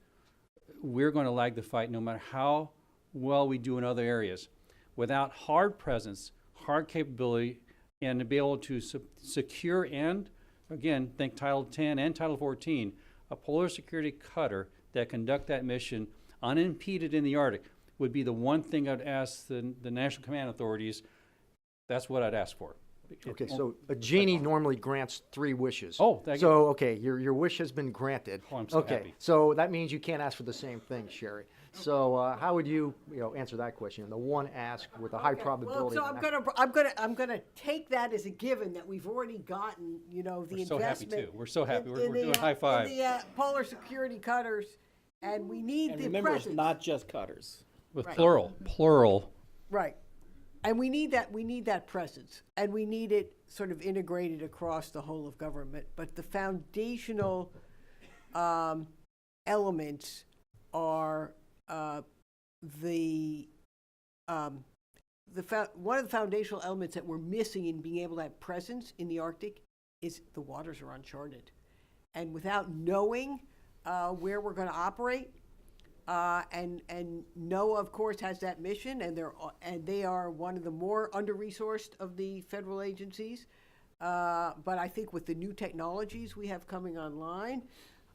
we're going to lag the fight no matter how well we do in other areas. without hard presence, hard capability, and to be able to secure and, again, think Title 10 and Title 14, a polar security cutter that conduct that mission unimpeded in the Arctic would be the one thing I'd ask the National Command Authorities. That's what I'd ask for. Okay, so a genie normally grants 3 wishes. Oh, thank you. So, okay, your wish has been granted. Oh, I'm so Okay, happy. so that means you can't ask for the same thing, Sherry. So, how would you answer that question? The one ask with a high Well, probability. so of I'm gonna take that as a given that we've already gotten, the We're so happy investment. too. We're so happy. in- We're in doing the, high five. In the polar security cutters, and we need And the remember, it's presence. not just cutters. With Right. plural. Right. And we need that presence, and we need it sort of integrated across the whole of government. But the foundational elements are one of the foundational elements that we're missing in being able to have presence in the Arctic is the waters are uncharted, and without knowing where we're going to operate. And NOAA, of course, has that mission, and they are one of the more under-resourced of the federal agencies. But I think with the new technologies we have coming online,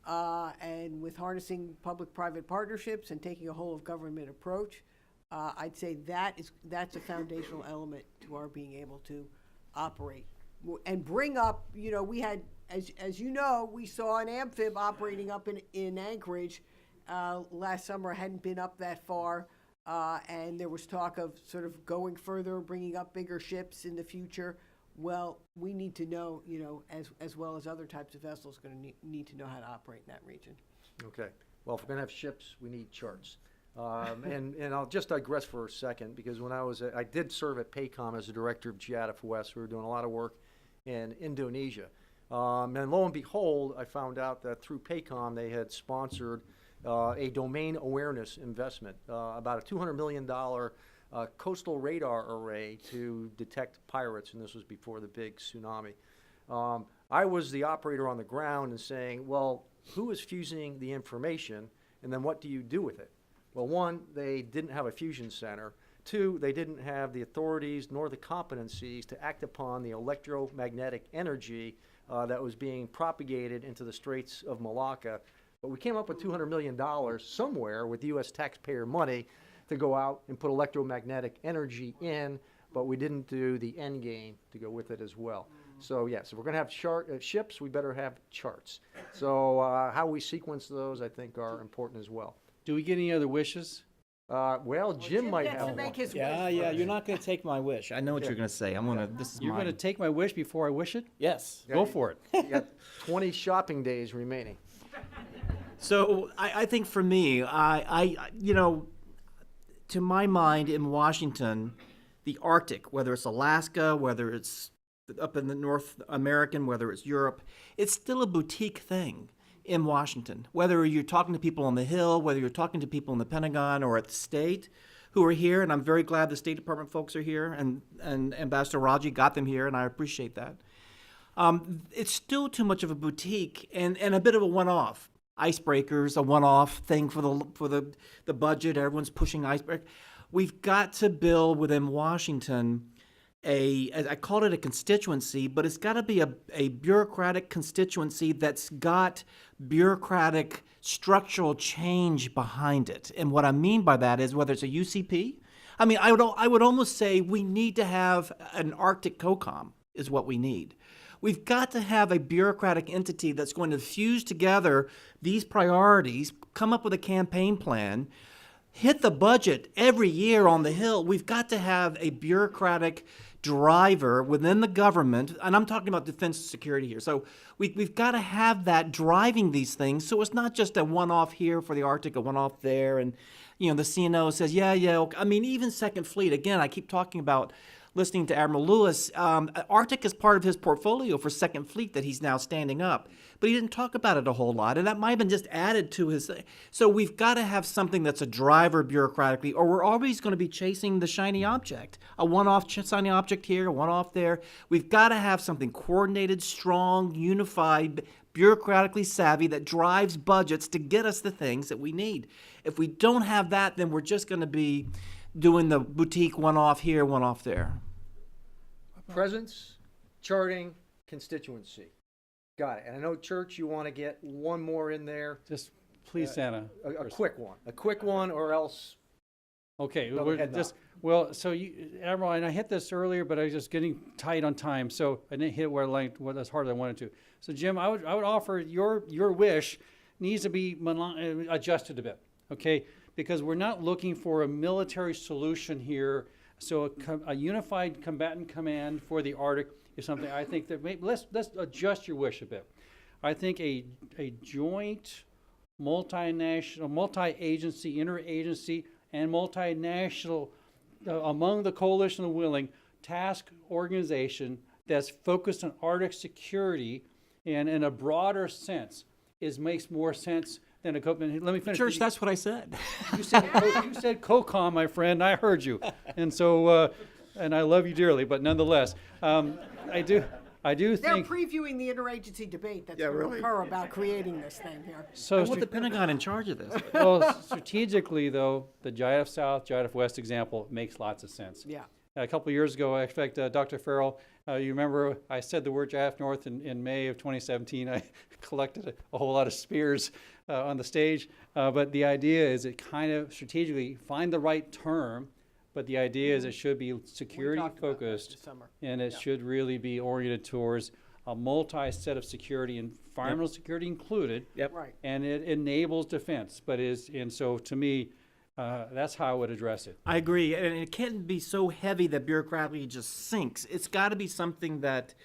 and with harnessing public-private partnerships and taking a whole-of-government approach, I'd say that's a foundational element to our being able to operate and bring up. We had, as you know, we saw an amphib operating up in Anchorage. Last summer, hadn't been up that far, and there was talk of sort of going further, bringing up bigger ships in the future. Well, we need to know, as well as other types of vessels, going to need to know how to operate in that region. Okay. Well, if we're going to have ships, we need charts. And I'll just digress for a second, because when I did serve at PACOM as the director of GIATF West. We were doing a lot of work in Indonesia. And lo and behold, I found out that through PACOM, they had sponsored a domain awareness investment, about a $200 million coastal radar array to detect pirates, and this was before the big tsunami. I was the operator on the ground and saying, well, who is fusing the information, and then what do you do with it? Well, one, they didn't have a fusion center. Two, they didn't have the authorities nor the competencies to act upon the electromagnetic energy that was being propagated into the Straits of Malacca. But we came up with $200 million somewhere with U.S. taxpayer money to go out and put electromagnetic energy in, but we didn't do the end game to go with it as well. So yes, if we're going to have ships, we better have charts. So how we sequence those, I think, are important as well. Do we get any other wishes? Well, Jim might gets to have make one. his Yeah, wish yeah. first. You're not going to take my wish. I know what you're going to say. This is You're mine. going to take my wish before I wish it? Yes. Go for it. You got 20 shopping days remaining. So I think for me, to my mind, in Washington, the Arctic, whether it's Alaska, whether it's up in the North American, whether it's Europe, it's still a boutique thing in Washington. Whether you're talking to people on the Hill, whether you're talking to people in the Pentagon or at the state who are here, and I'm very glad the State Department folks are here, and Ambassador Raji got them here, and I appreciate that. It's still too much of a boutique and a bit of a one-off. Icebreakers, a one-off thing for the budget. Everyone's pushing icebreaker. We've got to build within Washington I called it a constituency, but it's got to be a bureaucratic constituency that's got bureaucratic structural change behind it. And what I mean by that is whether it's a UCP. I mean, I would almost say we need to have an Arctic COCOM is what we need. We've got to have a bureaucratic entity that's going to fuse together these priorities, come up with a campaign plan, hit the budget every year on the Hill. We've got to have a bureaucratic driver within the government, and I'm talking about defense and security here. So we've got to have that driving these things, so it's not just a one-off here for the Arctic, a one-off there, and the CNO says, yeah, okay. I mean, even Second Fleet, again, I keep talking about listening to Admiral Lewis, Arctic is part of his portfolio for Second Fleet that he's now standing up. But he didn't talk about it a whole lot, and that might have been just added to his. So we've got to have something that's a driver bureaucratically, or we're always going to be chasing the shiny object. A one-off shiny object here, a one-off there. We've got to have something coordinated, strong, unified, bureaucratically savvy that drives budgets to get us the things that we need. If we don't have that, then we're just going to be doing the boutique one off here, one off there. Presence, charting, constituency. Got it. And I know, Church, you want to get one more in there. Just please, Santa. A quick one. A quick one, or else. Okay, Go we're ahead, just, well, so you, Admiral, and I hit this earlier, but I was just getting tight on time, so I didn't hit what as hard as I wanted to. So Jim, I would offer your wish needs to be adjusted a bit, okay? Because we're not looking for a military solution here. So a unified combatant command for the Arctic is something I think that let's adjust your wish a bit. I think a joint, multinational, multi-agency, interagency, and multinational, among the coalition of willing, task organization that's focused on Arctic security and in a broader sense makes more sense than a let me finish. Church, that's what I said. You said COCOM, my friend. I heard you, and so and I love you dearly, but nonetheless, I do They're think. previewing the interagency debate that's going to occur about creating this thing here. So I want the Pentagon in charge of this. well, strategically though, the JIDF South, JIDF West example makes lots of sense. Yeah. A couple of years ago, I expect Dr. Farrell, you remember I said the word JIDF North in May of 2017. I collected a whole lot of spears on the stage, but the idea is it kind of strategically find the right term, but the idea is it should be security talked about that focused, this summer. and it should really be oriented towards a multi-set of security, environmental security included, Yep. Right. and it enables defense, and so to me, that's how I would address it. I agree, and it can't be so heavy that bureaucratically just sinks. It's got to be something that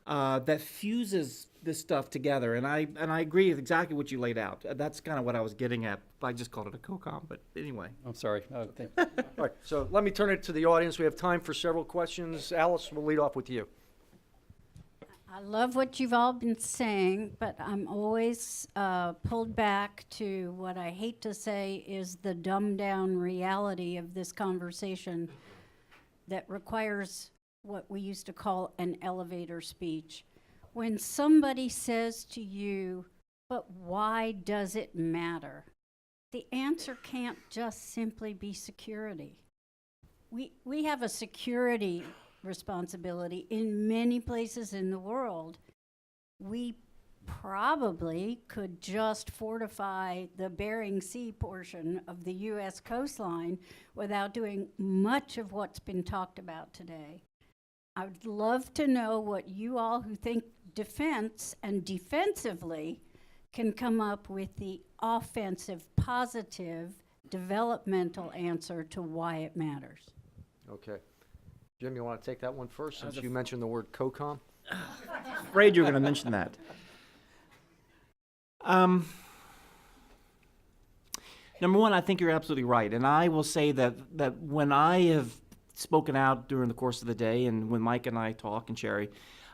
that fuses this stuff together, and I agree with exactly what you laid out. That's kind of what I was getting at. I just called it a COCOM, but anyway. I'm sorry. All right, so let me turn it to the audience. We have time for several questions. Alice, we'll lead off with you. I love what you've all been saying, but I'm always pulled back to what I hate to say is the dumbed down reality of this conversation that requires what we used to call an elevator speech. When somebody says to you, but why does it matter? The answer can't just simply be security. We have a security responsibility in many places in the world. We probably could just fortify the Bering Sea portion of the U.S. coastline without doing much of what's been talked about today. I would love to know what you all who think defense and defensively can come up with the offensive, positive, developmental answer to why it matters. Okay. Jim, you want to take that one first, since you mentioned the word COCOM? Afraid you were going to mention that. Number one, I think you're absolutely right, and I will say that when I have spoken out during the course of the day, and when Mike and I talk and Sherry,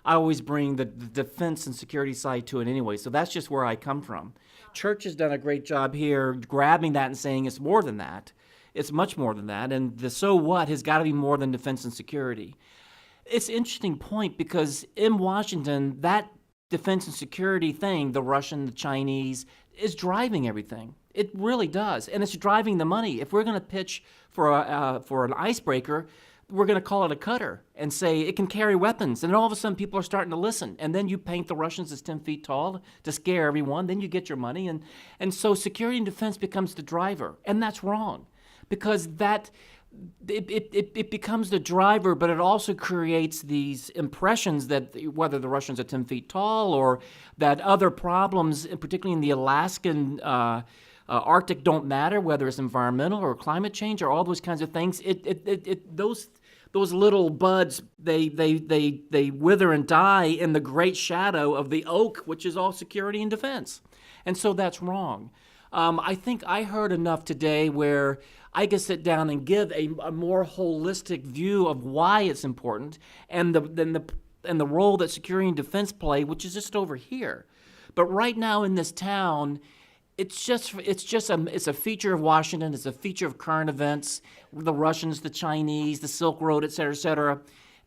I always bring the defense and security side to it anyway. So that's just where I come from. Church has done a great job here grabbing that and saying it's more than that. It's much more than that, and the so what has got to be more than defense and security. It's an interesting point because in Washington, that defense and security thing, the Russian, the Chinese, is driving everything. It really does, and it's driving the money. If we're going to pitch for an icebreaker, we're going to call it a cutter and say it can carry weapons, and then all of a sudden people are starting to listen, and then you paint the Russians as 10 feet tall to scare everyone, then you get your money, and so security and defense becomes the driver, and that's wrong. Because it becomes the driver, but it also creates these impressions that whether the Russians are 10 feet tall or that other problems, particularly in the Alaskan Arctic, don't matter, whether it's environmental or climate change or all those kinds of things. Those little buds, they wither and die in the great shadow of the oak, which is all security and defense. And so that's wrong. I think I heard enough today where I can sit down and give a more holistic view of why it's important and the role that security and defense play, which is just over here. But right now in this town, it's a feature of Washington. It's a feature of current events, the Russians, the Chinese, the Silk Road, et cetera,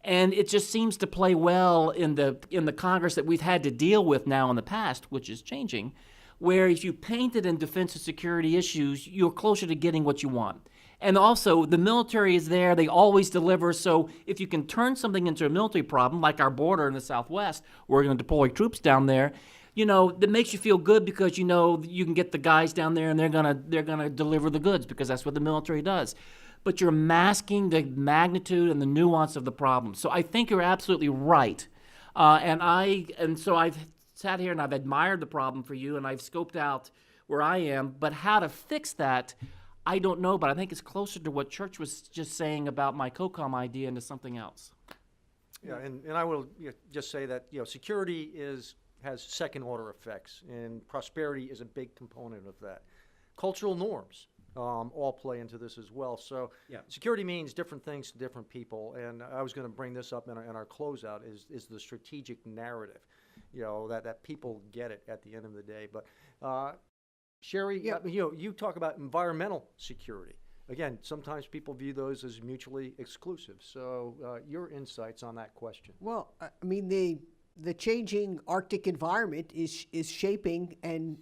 and it just seems to play well in the Congress that we've had to deal with now in the past, which is changing. Where if you paint it in defense and security issues, you're closer to getting what you want. And also, the military is there. They always deliver. So if you can turn something into a military problem, like our border in the Southwest, we're going to deploy troops down there, that makes you feel good because you can get the guys down there and they're gonna deliver the goods because that's what the military does. But you're masking the magnitude and the nuance of the problem. So I think you're absolutely right. So I've sat here and I've admired the problem for you, and I've scoped out where I am. But how to fix that, I don't know. But I think it's closer to what Church was just saying about my COCOM idea into something else. Yeah, and I will just say that security has second order effects, and prosperity is a big component of that. Cultural norms all play into this as well. So security means different things to different people, and I was going to bring this up in our closeout is the strategic narrative, that people get it at the end of the day. But Sherry, you talk about environmental security. Again, sometimes people view those as mutually exclusive. So your insights on that question? Well, I mean, the changing Arctic environment is shaping and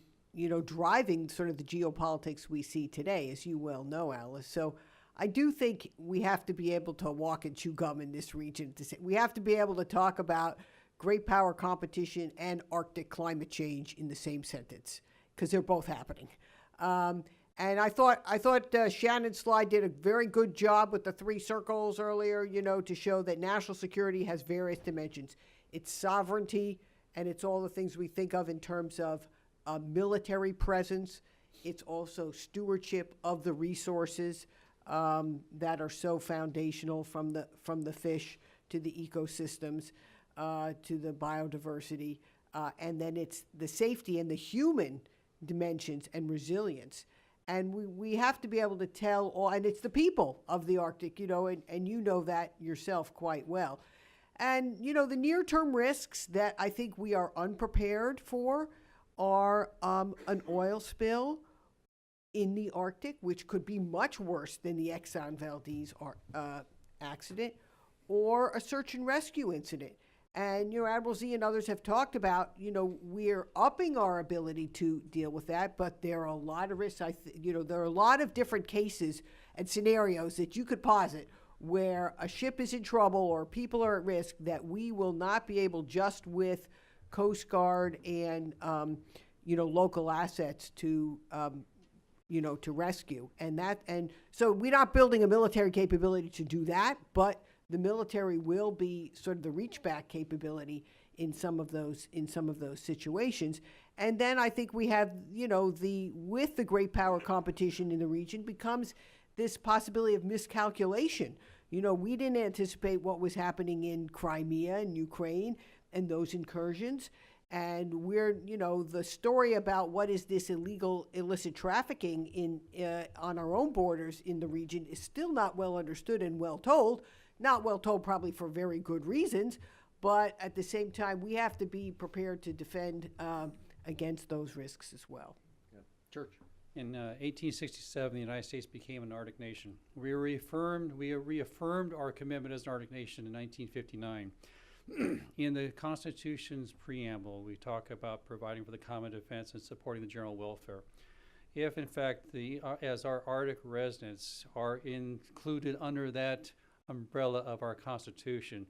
driving sort of the geopolitics we see today, as you well know, Alice. So I do think we have to be able to walk and chew gum in this region. We have to be able to talk about great power competition and Arctic climate change in the same sentence, because they're both happening. And I thought Shannon's slide did a very good job with the 3 circles earlier, to show that national security has various dimensions. It's sovereignty, and it's all the things we think of in terms of military presence. It's also stewardship of the resources that are so foundational, from the fish to the ecosystems to the biodiversity, and then it's the safety and the human dimensions and resilience. And we have to be able to tell, and it's the people of the Arctic, and you know that yourself quite well. And, the near-term risks that I think we are unprepared for are an oil spill in the Arctic, which could be much worse than the Exxon Valdez accident, or a search and rescue incident. And, Admiral Z and others have talked about, we're upping our ability to deal with that, but there are a lot of risks. There are a lot of different cases and scenarios that you could posit where a ship is in trouble or people are at risk that we will not be able, just with Coast Guard and, local assets to rescue. And so we're not building a military capability to do that, but the military will be sort of the reach back capability in some of those situations. And then I think we have, with the great power competition in the region, becomes this possibility of miscalculation. We didn't anticipate what was happening in Crimea and Ukraine and those incursions. And we're, the story about what is this illicit trafficking on our own borders in the region is still not well understood and well told. Not well told probably for very good reasons, but at the same time, we have to be prepared to defend against those risks as well. Yeah. Church. In 1867, the United States became an Arctic nation. We reaffirmed our commitment as an Arctic nation in 1959. In the Constitution's preamble, we talk about providing for the common defense and supporting the general welfare. If, in fact, as our Arctic residents are included under that umbrella of our Constitution,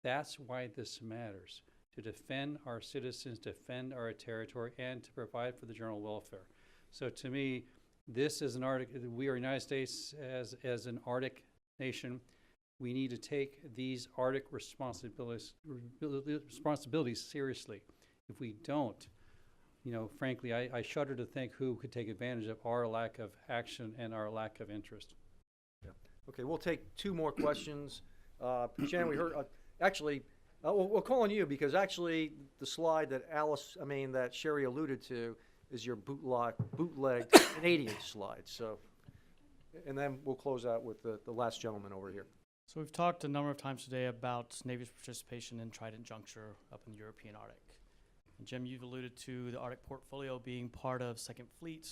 that's why this matters, to defend our citizens, defend our territory, and to provide for the general welfare. So to me, this is we are United States as an Arctic nation. We need to take these Arctic responsibilities seriously. If we don't, frankly, I shudder to think who could take advantage of our lack of action and our lack of interest. Yeah. Okay, we'll take 2 more questions. Shannon, we heard, we'll call on you because actually the slide that Sherry alluded to is your bootleg Canadian slide. So, and then we'll close out with the last gentleman over here. So we've talked a number of times today about Navy's participation in Trident Juncture up in the European Arctic. And Jim, you've alluded to the Arctic portfolio being part of Second Fleet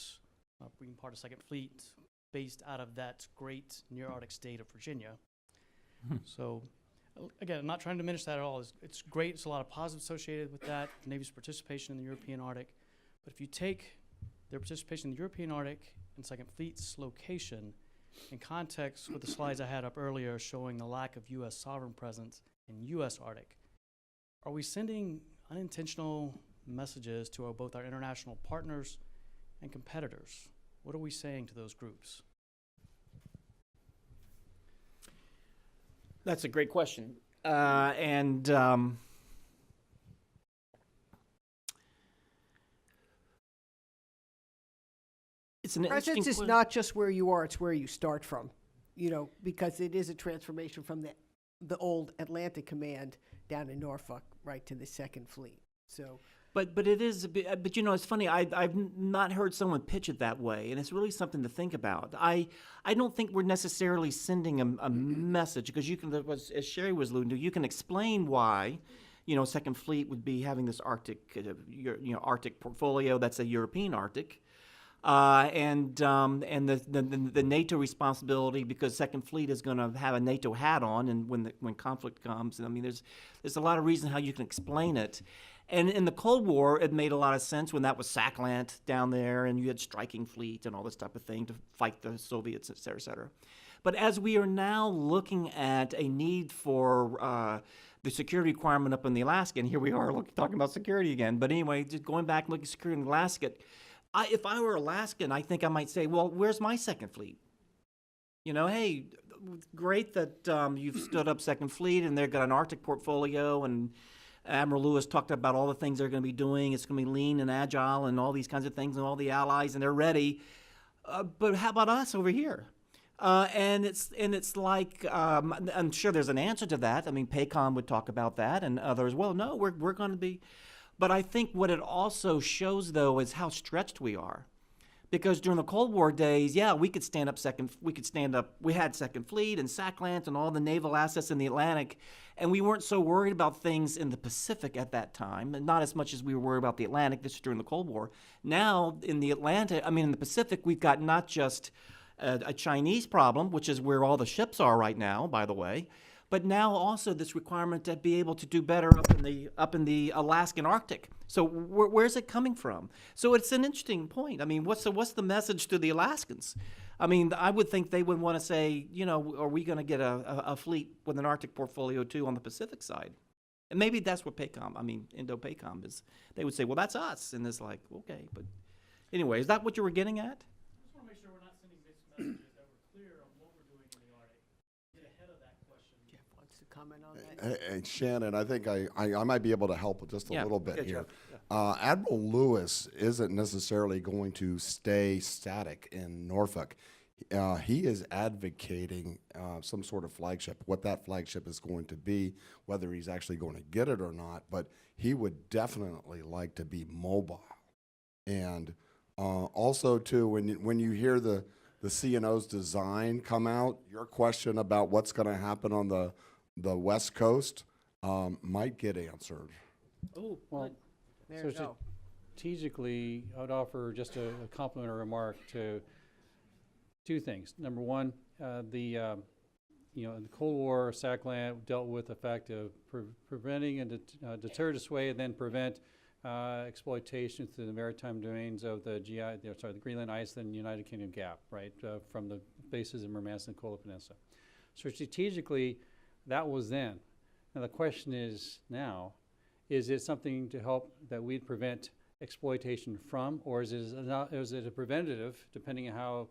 based out of that great near-Arctic state of Virginia. So, again, I'm not trying to diminish that at all. It's great. There's a lot of positives associated with that, the Navy's participation in the European Arctic. But if you take their participation in the European Arctic and Second Fleet's location in context with the slides I had up earlier showing the lack of U.S. sovereign presence in U.S. Arctic, are we sending unintentional messages to both our international partners and competitors? What are we saying to those groups? That's a great question. It's an interesting Presence is que- not just where you are, it's where you start from, because it is a transformation from the old Atlantic Command down in Norfolk, right to the Second Fleet. So, But it is a bit, but it's funny. I've not heard someone pitch it that way, and it's really something to think about. I don't think we're necessarily sending a message, because you can, as Sherry was alluding to, you can explain why, Second Fleet would be having this Arctic, Arctic portfolio. That's a European Arctic. And the NATO responsibility, because Second Fleet is going to have a NATO hat on, and when conflict comes, I mean, there's a lot of reasons how you can explain it. And in the Cold War, it made a lot of sense when that was Sacklant down there, and you had striking fleet and all this type of thing to fight the Soviets, et cetera, et cetera. But as we are now looking at a need for the security requirement up in the Alaska, and here we are talking about security again. But anyway, just going back and looking at security in Alaska. If I were Alaskan, I think I might say, well, where's my Second Fleet? Hey, great that you've stood up Second Fleet and they've got an Arctic portfolio, and Admiral Lewis talked about all the things they're going to be doing. It's going to be lean and agile and all these kinds of things, and all the allies, and they're ready. But how about us over here? And it's like, I'm sure there's an answer to that. I mean, PACOM would talk about that, and others. Well, no, we're going to be. But I think what it also shows, though, is how stretched we are. Because during the Cold War days, yeah, we had Second Fleet and Sacklant and all the naval assets in the Atlantic, and we weren't so worried about things in the Pacific at that time, and not as much as we were worried about the Atlantic. This is during the Cold War. Now, in the Pacific, we've got not just a Chinese problem, which is where all the ships are right now, by the way, but now also this requirement to be able to do better up in the Alaskan Arctic. So where's it coming from? So it's an interesting point. I mean, what's the message to the Alaskans? I mean, I would think they would want to say, are we going to get a fleet with an Arctic portfolio too on the Pacific side? And maybe that's what Indo-PACOM is. They would say, well, that's us. And it's like, okay. But anyway, is that what you were getting at? I just want to make sure we're not sending mixed messages, that we're clear on what we're doing in the Arctic. Get ahead of that question. Jeff wants to comment on that. Hey, Shannon, I think I might be able to help just a little bit good here. job. Admiral Lewis isn't necessarily going to stay static in Norfolk. He is advocating some sort of flagship, what that flagship is going to be, whether he's actually going to get it or not, but he would definitely like to be mobile. And also, too, when you hear the CNO's design come out, your question about what's going to happen on the West Coast might get answered. Oh, Well, There so you go. strategically, I would offer just a complimentary remark to two things. Number one, in the Cold War, Sacklant dealt with the fact of preventing and deter, dissuade, and then prevent exploitation through the maritime domains of the Greenland, Iceland, United Kingdom gap, right, from the bases in Murmansk and Kola Peninsula. So strategically, that was then. Now the question is now, is it something to help that we'd prevent exploitation from, or is it a preventative, depending on how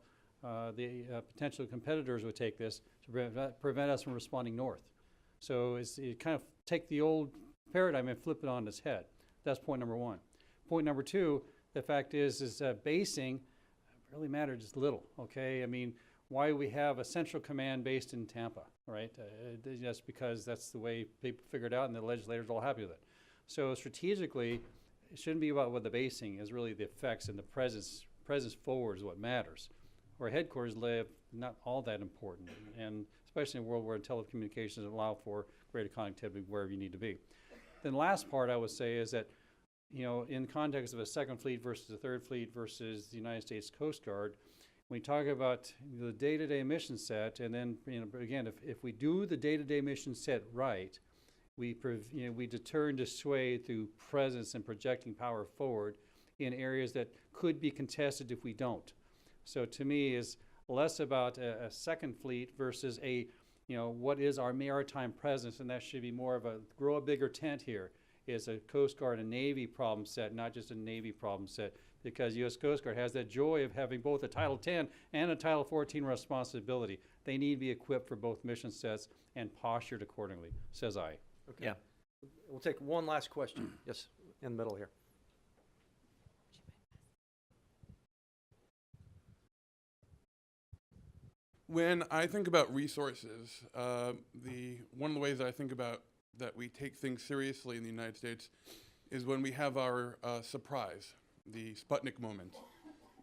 the potential competitors would take this, to prevent us from responding north? So you kind of take the old paradigm and flip it on its head. That's point number one. Point number two, the fact is basing really matters just little, okay? I mean, why we have a central command based in Tampa, right? Just because that's the way people figured out and the legislators are all happy with it. So strategically, it shouldn't be about what the basing is, really the effects and the presence forward is what matters. Where headquarters live, not all that important, and especially in a world where telecommunications allow for greater connectivity wherever you need to be. Then the last part I would say is that, in context of a Second Fleet versus a Third Fleet versus the United States Coast Guard, when we talk about the day-to-day mission set, and then, again, if we do the day-to-day mission set right, we deter and dissuade through presence and projecting power forward in areas that could be contested if we don't. So to me, less about a second fleet versus what is our maritime presence, and that should be more of grow a bigger tent here. Is a Coast Guard and Navy problem set, not just a Navy problem set, because U.S. Coast Guard has that joy of having both a Title 10 and a Title 14 responsibility. They need to be equipped for both mission sets and postured accordingly, says I. Okay. Yeah. We'll take one last question. Yes, in the middle here. When I think about resources, one of the ways that I think about that we take things seriously in the United States is when we have our surprise, the Sputnik moment,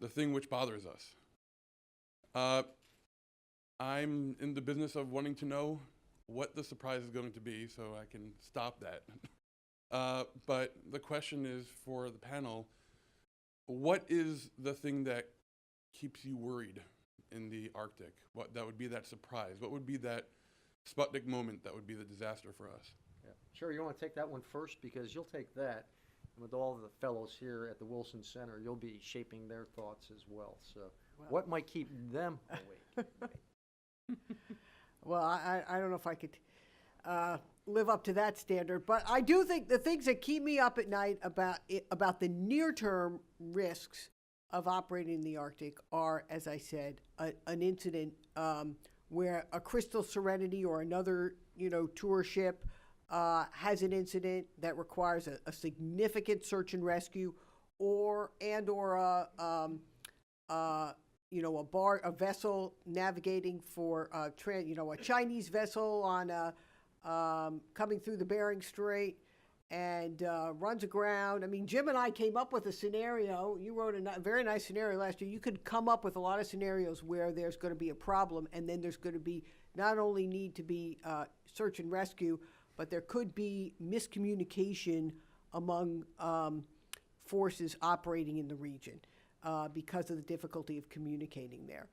the thing which bothers us. I'm in the business of wanting to know what the surprise is going to be so I can stop that. But the question is for the panel, what is the thing that keeps you worried in the Arctic? What that would be that surprise? What would be that Sputnik moment that would be the disaster for us? Yeah. Sure, you want to take that one first, because you'll take that, and with all the fellows here at the Wilson Center, you'll be shaping their thoughts as well. So what might keep them awake? Well, I don't know if I could live up to that standard, but I do think the things that keep me up at night about the near-term risks of operating in the Arctic are, as I said, an incident where a Crystal Serenity or another, tour ship has an incident that requires a significant search and rescue, or a vessel navigating for a Chinese vessel on coming through the Bering Strait and runs aground. I mean, Jim and I came up with a scenario. You wrote a very nice scenario last year. You could come up with a lot of scenarios where there's going to be a problem, and then there's going to be not only need to be search and rescue, but there could be miscommunication among forces operating in the region because of the difficulty of communicating there.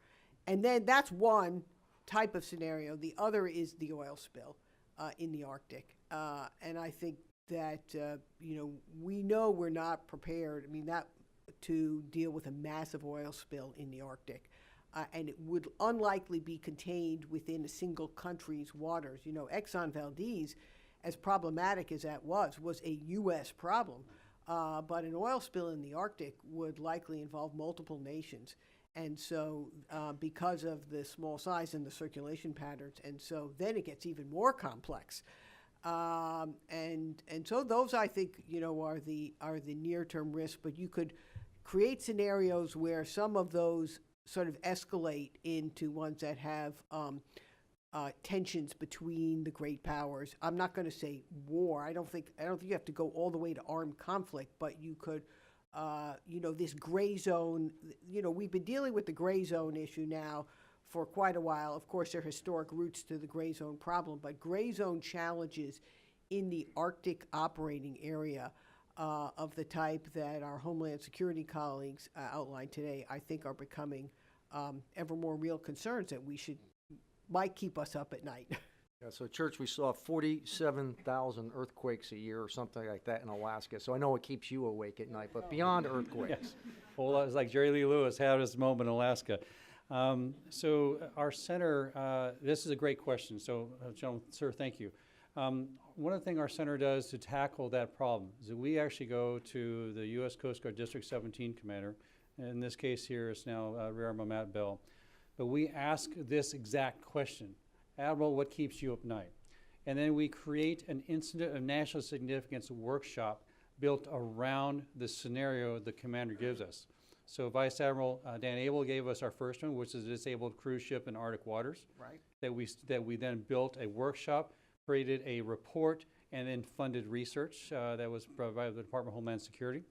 And then that's one type of scenario. The other is the oil spill in the Arctic. And I think that, we know we're not prepared, to deal with a massive oil spill in the Arctic. And it would unlikely be contained within a single country's waters. Exxon Valdez, as problematic as that was a U.S. problem. But an oil spill in the Arctic would likely involve multiple nations. And so because of the small size and the circulation patterns, and so then it gets even more complex. And so those, I think, are the near-term risks, but you could create scenarios where some of those sort of escalate into ones that have tensions between the great powers. I'm not going to say war. I don't think you have to go all the way to armed conflict, but you could, this gray zone. We've been dealing with the gray zone issue now for quite a while. Of course, there are historic roots to the gray zone problem, but gray zone challenges in the Arctic operating area of the type that our Homeland Security colleagues outlined today, I think are becoming ever more real concerns that might keep us up at night. Yeah, so church, we saw 47,000 earthquakes a year or something like that in Alaska. So I know it keeps you awake at night, but beyond earthquakes. Yes. Well, it's like Jerry Lee Lewis had his moment in Alaska. So our center, this is a great question. So, gentlemen, sir, thank you. One of the things our center does to tackle that problem is that we actually go to the U.S. Coast Guard District 17 commander. In this case here, it's now Rear Admiral Matt Bell. But we ask this exact question: Admiral, what keeps you up at night? And then we create an incident of national significance workshop built around the scenario the commander gives us. So Vice Admiral Dan Abel gave us our first one, which is a disabled cruise ship in Arctic waters. Right. That we then built a workshop, created a report, and then funded research that was provided by the Department of Homeland Security.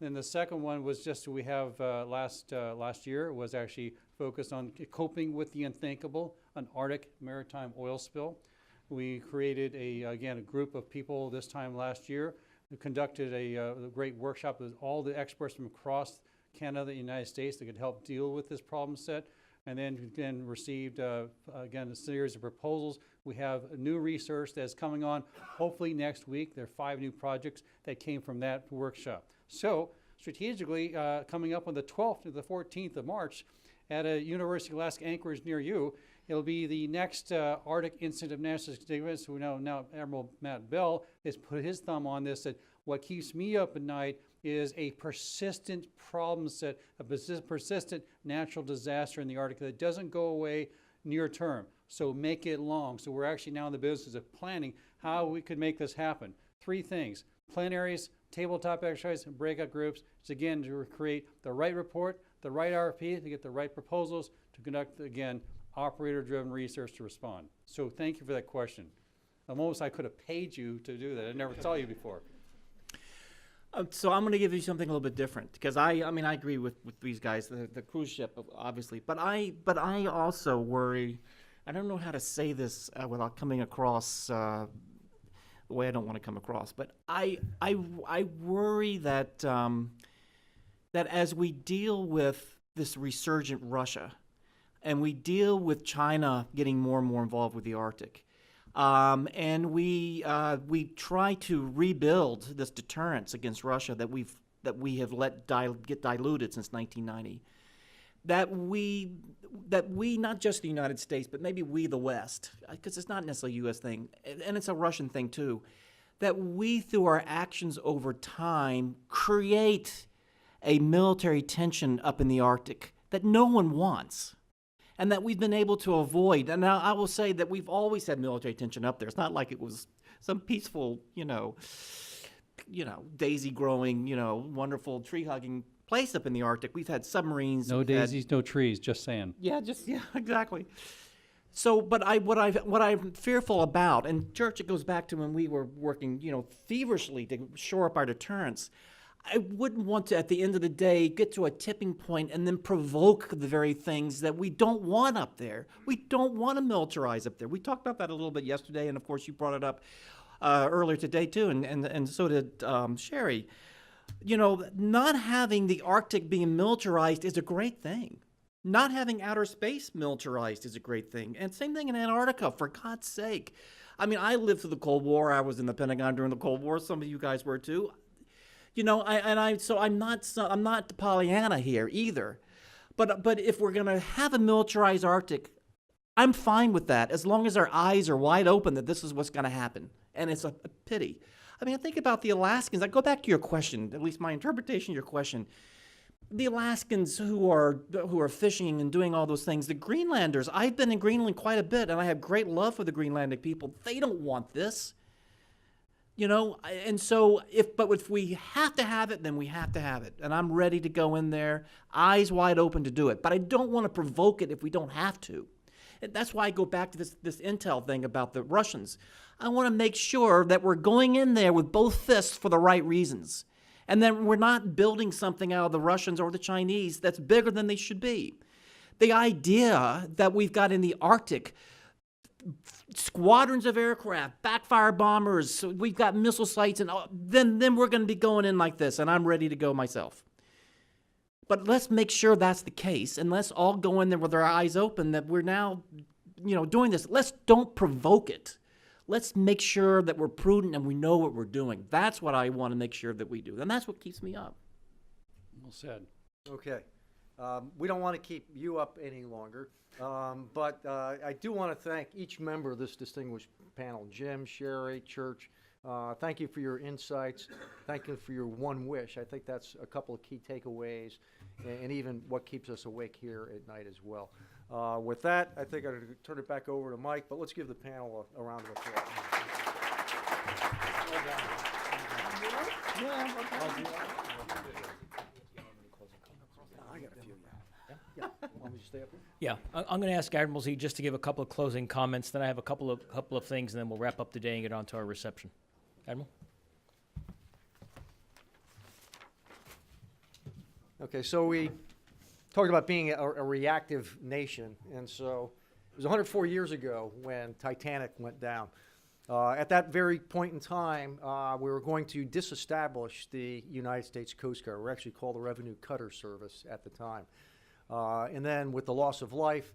Then the second one was just we have last year was actually focused on coping with the unthinkable, an Arctic maritime oil spill. We created a group of people this time last year who conducted a great workshop with all the experts from across Canada, the United States, that could help deal with this problem set, and then received again a series of proposals. We have new research that's coming on hopefully next week. There are 5 new projects that came from that workshop. So strategically, coming up on the 12th to the 14th of March, at a University of Alaska Anchorage near you. It'll be the next Arctic incident of national significance. We know now Admiral Matt Bell has put his thumb on this, that what keeps me up at night is a persistent problem set, a persistent natural disaster in the Arctic that doesn't go away near term. So make it long. So we're actually now in the business of planning how we could make this happen. 3 things: plenaries, tabletop exercise, and breakout groups. It's again to create the right report, the right RFP, to get the right proposals, to conduct, again, operator-driven research to respond. So thank you for that question. Almost I could have paid you to do that. I never saw you before. So I'm going to give you something a little bit different, because I mean, I agree with these guys, the cruise ship, obviously, but I also worry. I don't know how to say this without coming across the way I don't want to come across, but I worry that that as we deal with this resurgent Russia, and we deal with China getting more and more involved with the Arctic, and we try to rebuild this deterrence against Russia that we have let get diluted since 1990. That we not just the United States, but maybe we the West, because it's not necessarily a U.S. thing, and it's a Russian thing too, that we through our actions over time create a military tension up in the Arctic that no one wants, and that we've been able to avoid. And now I will say that we've always had military tension up there. It's not like it was some peaceful, daisy growing, wonderful tree hugging place up in the Arctic. We've had submarines. No daisies, no trees, just sand. Yeah, exactly. So, but what I'm fearful about, and Church, it goes back to when we were working, feverishly to shore up our deterrence. I wouldn't want to, at the end of the day, get to a tipping point and then provoke the very things that we don't want up there. We don't want to militarize up there. We talked about that a little bit yesterday, and of course you brought it up earlier today too, and so did Sherry. Not having the Arctic being militarized is a great thing. Not having outer space militarized is a great thing. And same thing in Antarctica, for God's sake. I mean, I lived through the Cold War. I was in the Pentagon during the Cold War. Some of you guys were too. I'm not Pollyanna here either. But if we're going to have a militarized Arctic, I'm fine with that, as long as our eyes are wide open that this is what's going to happen. And it's a pity. I mean, I think about the Alaskans. I go back to your question, at least my interpretation of your question. The Alaskans who are fishing and doing all those things, the Greenlanders, I've been in Greenland quite a bit, and I have great love for the Greenlandic people. They don't want this. And so if we have to have it, then we have to have it. And I'm ready to go in there, eyes wide open to do it. But I don't want to provoke it if we don't have to. And that's why I go back to this intel thing about the Russians. I want to make sure that we're going in there with both fists for the right reasons. And then we're not building something out of the Russians or the Chinese that's bigger than they should be. The idea that we've got in the Arctic squadrons of aircraft, backfire bombers, so we've got missile sites, and then we're going to be going in like this, and I'm ready to go myself. But let's make sure that's the case, and let's all go in there with our eyes open that we're now, doing this. Let's don't provoke it. Let's make sure that we're prudent and we know what we're doing. That's what I want to make sure that we do, and that's what keeps me up. Well said. Okay. We don't want to keep you up any longer, but I do want to thank each member of this distinguished panel, Jim, Sherry, Church. Thank you for your insights. Thank you for your one wish. I think that's a couple of key takeaways and even what keeps us awake here at night as well. With that, I think I'll turn it back over to Mike, but let's give the panel a round of applause. I got a few. Yeah. Want me to stay up here? Yeah, I'm going to ask Admiral Z just to give a couple of closing comments. Then I have a couple of things, and then we'll wrap up the day and get on to our reception. Admiral. Okay, so we talked about being a reactive nation, and so it was 104 years ago when Titanic went down. At that very point in time, we were going to disestablish the United States Coast Guard. We were actually called the Revenue Cutter Service at the time. And then with the loss of life,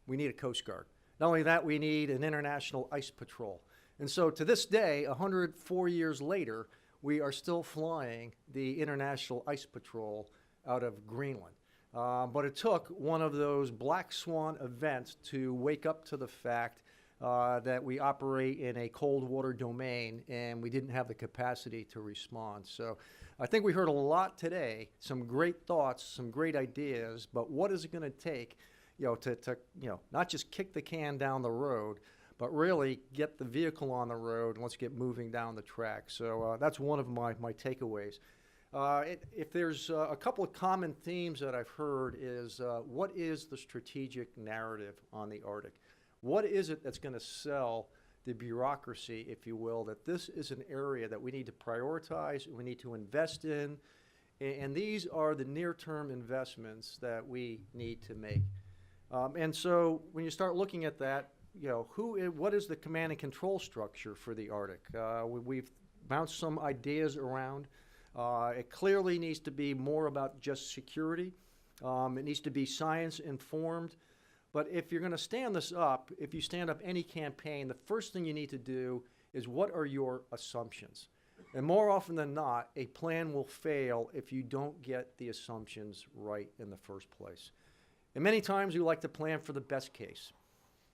we need a Coast Guard. Not only that, we need an international ice patrol. And so to this day, 104 years later, we are still flying the International Ice Patrol out of Greenland. But it took one of those black swan events to wake up to the fact that we operate in a cold water domain and we didn't have the capacity to respond. So I think we heard a lot today, some great thoughts, some great ideas, but what is it going to take, to not just kick the can down the road, but really get the vehicle on the road and let's get moving down the track. So that's one of my takeaways. If there's a couple of common themes that I've heard is what is the strategic narrative on the Arctic? What is it that's going to sell the bureaucracy, if you will, that this is an area that we need to prioritize, we need to invest in, and these are the near-term investments that we need to make. And so when you start looking at that, what is the command and control structure for the Arctic? We've bounced some ideas around. It clearly needs to be more about just security. It needs to be science informed. But if you're going to stand this up, if you stand up any campaign, the first thing you need to do is what are your assumptions? And more often than not, a plan will fail if you don't get the assumptions right in the first place. And many times we like to plan for the best case.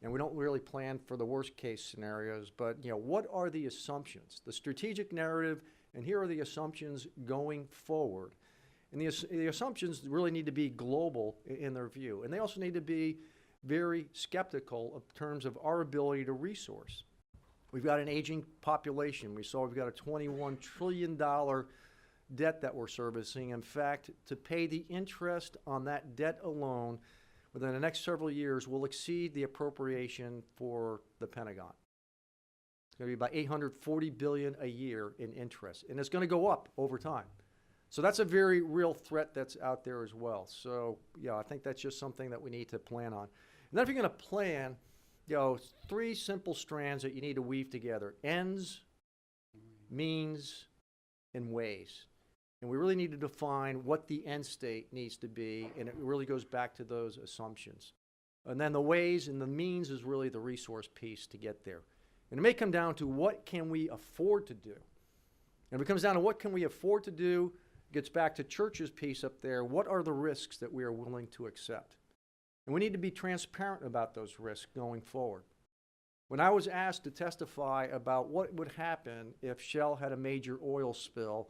And we don't really plan for the worst case scenarios. But what are the assumptions? The strategic narrative, and here are the assumptions going forward. And the assumptions really need to be global in their view. And they also need to be very skeptical in terms of our ability to resource. We've got an aging population. We've got a $21 trillion debt that we're servicing. In fact, to pay the interest on that debt alone within the next several years will exceed the appropriation for the Pentagon. It's going to be about $840 billion a year in interest, and it's going to go up over time. So that's a very real threat that's out there as well. So I think that's just something that we need to plan on. And then if you're going to plan, three simple strands that you need to weave together: ends, means, and ways. And we really need to define what the end state needs to be, and it really goes back to those assumptions. And then the ways and the means is really the resource piece to get there. And it may come down to what can we afford to do. And if it comes down to what can we afford to do, it gets back to Church's piece up there. What are the risks that we are willing to accept? And we need to be transparent about those risks going forward. When I was asked to testify about what would happen if Shell had a major oil spill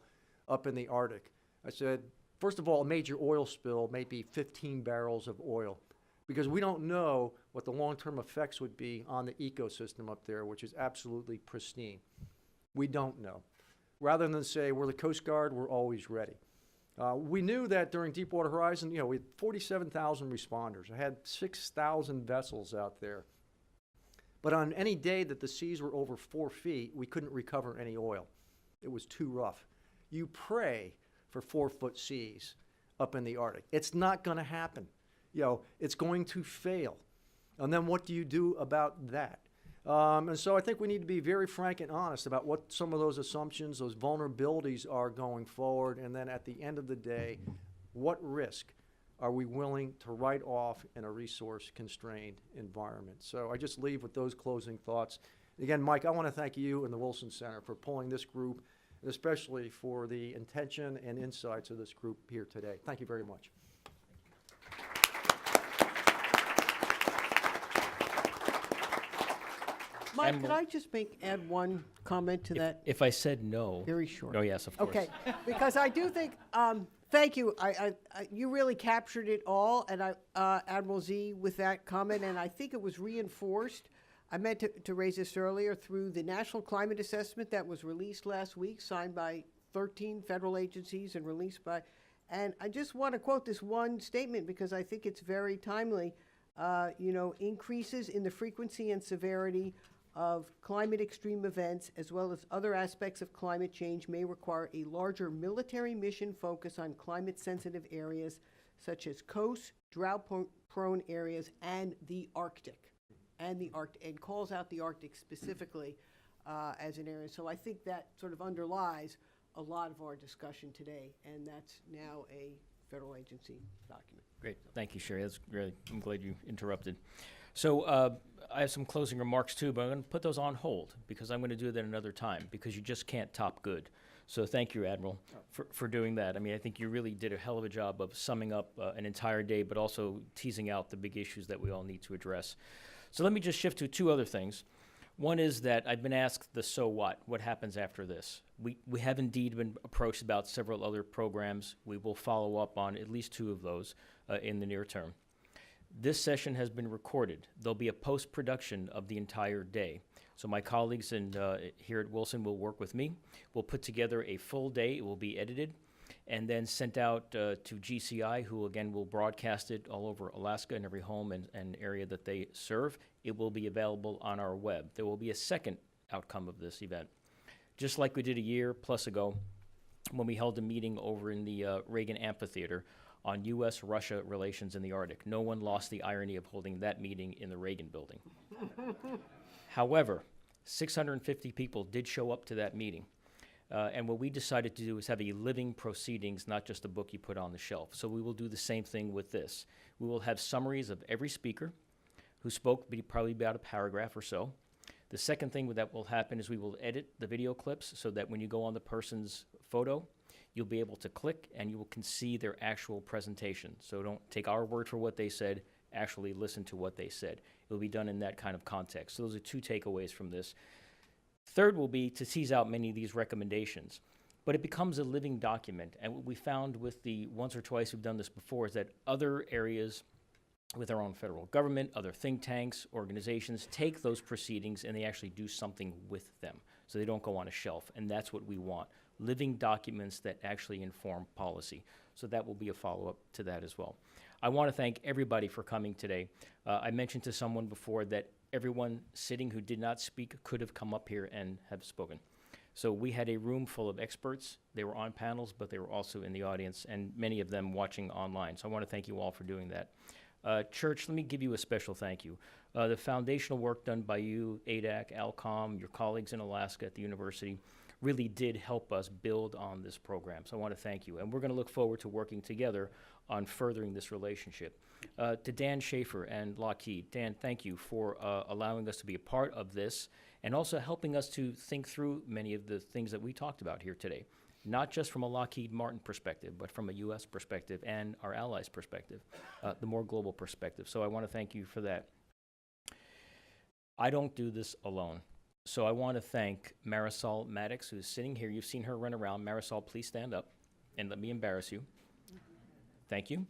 up in the Arctic, I said, first of all, a major oil spill may be 15 barrels of oil, because we don't know what the long-term effects would be on the ecosystem up there, which is absolutely pristine. We don't know. Rather than say, we're the Coast Guard, we're always ready. We knew that during Deepwater Horizon, we had 47,000 responders. I had 6,000 vessels out there. But on any day that the seas were over 4 feet, we couldn't recover any oil. It was too rough. You pray for 4-foot seas up in the Arctic. It's not going to happen. It's going to fail. And then what do you do about that? And so I think we need to be very frank and honest about what some of those assumptions, those vulnerabilities are going forward. And then at the end of the day, what risk are we willing to write off in a resource-constrained environment? So I just leave with those closing thoughts. Again, Mike, I want to thank you and the Wilson Center for pulling this group, and especially for the intention and insights of this group here today. Thank you very much. Mike, And could I just add one comment to that? If I said no. Very short. Oh, yes, of course. Okay, because I do think, thank you. You really captured it all, and Admiral Z, with that comment, and I think it was reinforced. I meant to raise this earlier through the National Climate Assessment that was released last week, signed by 13 federal agencies and released by, and I just want to quote this one statement because I think it's very timely. Increases in the frequency and severity of climate extreme events, as well as other aspects of climate change, may require a larger military mission focus on climate-sensitive areas such as coasts, drought-prone areas, and the Arctic. And calls out the Arctic specifically as an area. So I think that sort of underlies a lot of our discussion today, and that's now a federal agency document. Great. Thank you, Sherry. That's really, I'm glad you interrupted. So I have some closing remarks too, but I'm going to put those on hold because I'm going to do that another time because you just can't top good. So thank you, Admiral, for doing that. I mean, I think you really did a hell of a job of summing up an entire day, but also teasing out the big issues that we all need to address. So let me just shift to two other things. One is that I've been asked the so what happens after this? We have indeed been approached about several other programs. We will follow up on at least two of those in the near term. This session has been recorded. There'll be a post-production of the entire day. So my colleagues here at Wilson will work with me. We'll put together a full day. It will be edited and then sent out to GCI, who again will broadcast it all over Alaska in every home and area that they serve. It will be available on our web. There will be a second outcome of this event. Just like we did a year plus ago when we held a meeting over in the Reagan Amphitheater on U.S.-Russia relations in the Arctic. No one lost the irony of holding that meeting in the Reagan building. However, 650 people did show up to that meeting. And what we decided to do is have a living proceedings, not just a book you put on the shelf. So we will do the same thing with this. We will have summaries of every speaker who spoke, probably about a paragraph or so. The second thing that will happen is we will edit the video clips so that when you go on the person's photo, you'll be able to click and you can see their actual presentation. So don't take our word for what they said, actually listen to what they said. It will be done in that kind of context. So those are two takeaways from this. Third will be to tease out many of these recommendations, but it becomes a living document. And what we found with the once or twice we've done this before is that other areas with our own federal government, other think tanks, organizations, take those proceedings and they actually do something with them. So they don't go on a shelf, and that's what we want. Living documents that actually inform policy. So that will be a follow-up to that as well. I want to thank everybody for coming today. I mentioned to someone before that everyone sitting who did not speak could have come up here and have spoken. So we had a room full of experts. They were on panels, but they were also in the audience, and many of them watching online. So I want to thank you all for doing that. Church, let me give you a special thank you. The foundational work done by you, ADAC, ALCOM, your colleagues in Alaska at the university, really did help us build on this program. So I want to thank you. And we're going to look forward to working together on furthering this relationship. To Dan Schaefer and Lockheed, Dan, thank you for allowing us to be a part of this and also helping us to think through many of the things that we talked about here today, not just from a Lockheed Martin perspective, but from a U.S. perspective and our allies' perspective, the more global perspective. So I want to thank you for that. I don't do this alone. So I want to thank Marisol Maddox, who's sitting here. You've seen her run around. Marisol, please stand up and let me embarrass you. Thank you.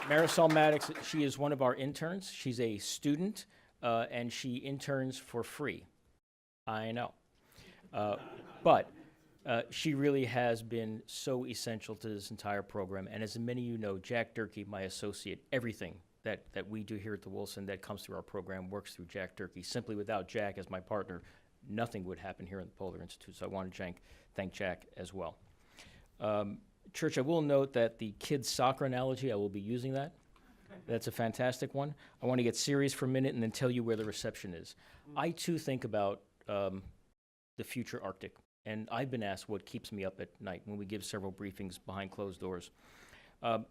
Marisol Maddox, she is one of our interns. She's a student, and she interns for free. I know. But she really has been so essential to this entire program. And as many of you know, Jack Durkee, my associate, everything that we do here at the Wilson that comes through our program works through Jack Durkee. Simply without Jack as my partner, nothing would happen here at the Polar Institute. So I want to thank Jack as well. Church, I will note that the kids' soccer analogy, I will be using that. That's a fantastic one. I want to get serious for a minute and then tell you where the reception is. I, too, think about the future Arctic. And I've been asked what keeps me up at night when we give several briefings behind closed doors.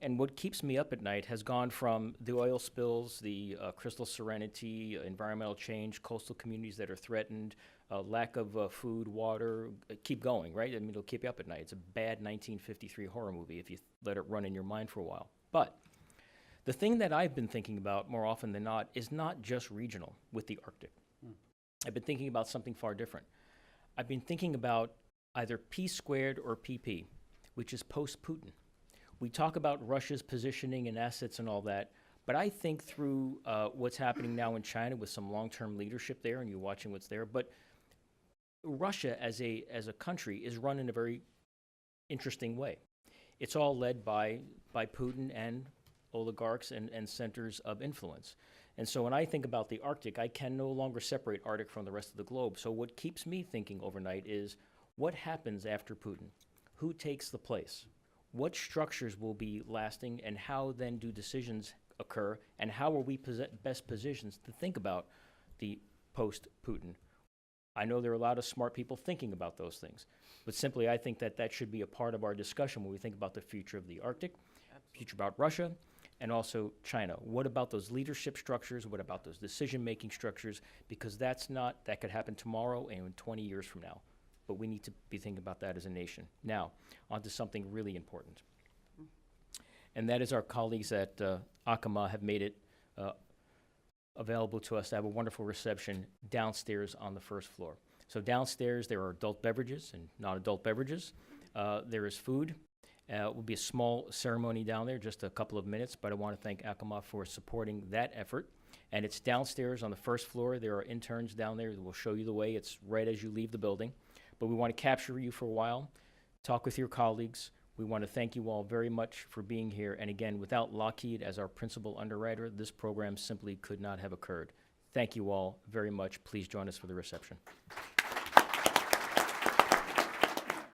And what keeps me up at night has gone from the oil spills, the crystal serenity, environmental change, coastal communities that are threatened, lack of food, water, keep going, right? I mean, it'll keep you up at night. It's a bad 1953 horror movie if you let it run in your mind for a while. But the thing that I've been thinking about more often than not is not just regional with the Arctic. I've been thinking about something far different. I've been thinking about either P squared or PP, which is post-Putin. We talk about Russia's positioning and assets and all that, but I think through what's happening now in China with some long-term leadership there, and you're watching what's there, but Russia as a country is run in a very interesting way. It's all led by Putin and oligarchs and centers of influence. And so when I think about the Arctic, I can no longer separate Arctic from the rest of the globe. So what keeps me thinking overnight is what happens after Putin? Who takes the place? What structures will be lasting, and how then do decisions occur, and how are we best positioned to think about the post-Putin? I know there are a lot of smart people thinking about those things, but simply I think that should be a part of our discussion when we think about the future of the Arctic, future about Russia, and also China. What about those leadership structures? What about those decision-making structures? Because that could happen tomorrow and 20 years from now. But we need to be thinking about that as a nation. Now, on to something really important. And that is our colleagues at Acoma have made it available to us to have a wonderful reception downstairs on the first floor. So downstairs, there are adult beverages and non-adult beverages. There is food. It will be a small ceremony down there, just a couple of minutes, but I want to thank Acoma for supporting that effort. And it's downstairs on the first floor. There are interns down there that will show you the way. It's right as you leave the building. But we want to capture you for a while, talk with your colleagues. We want to thank you all very much for being here. And again, without Lockheed as our principal underwriter, this program simply could not have occurred. Thank you all very much. Please join us for the reception.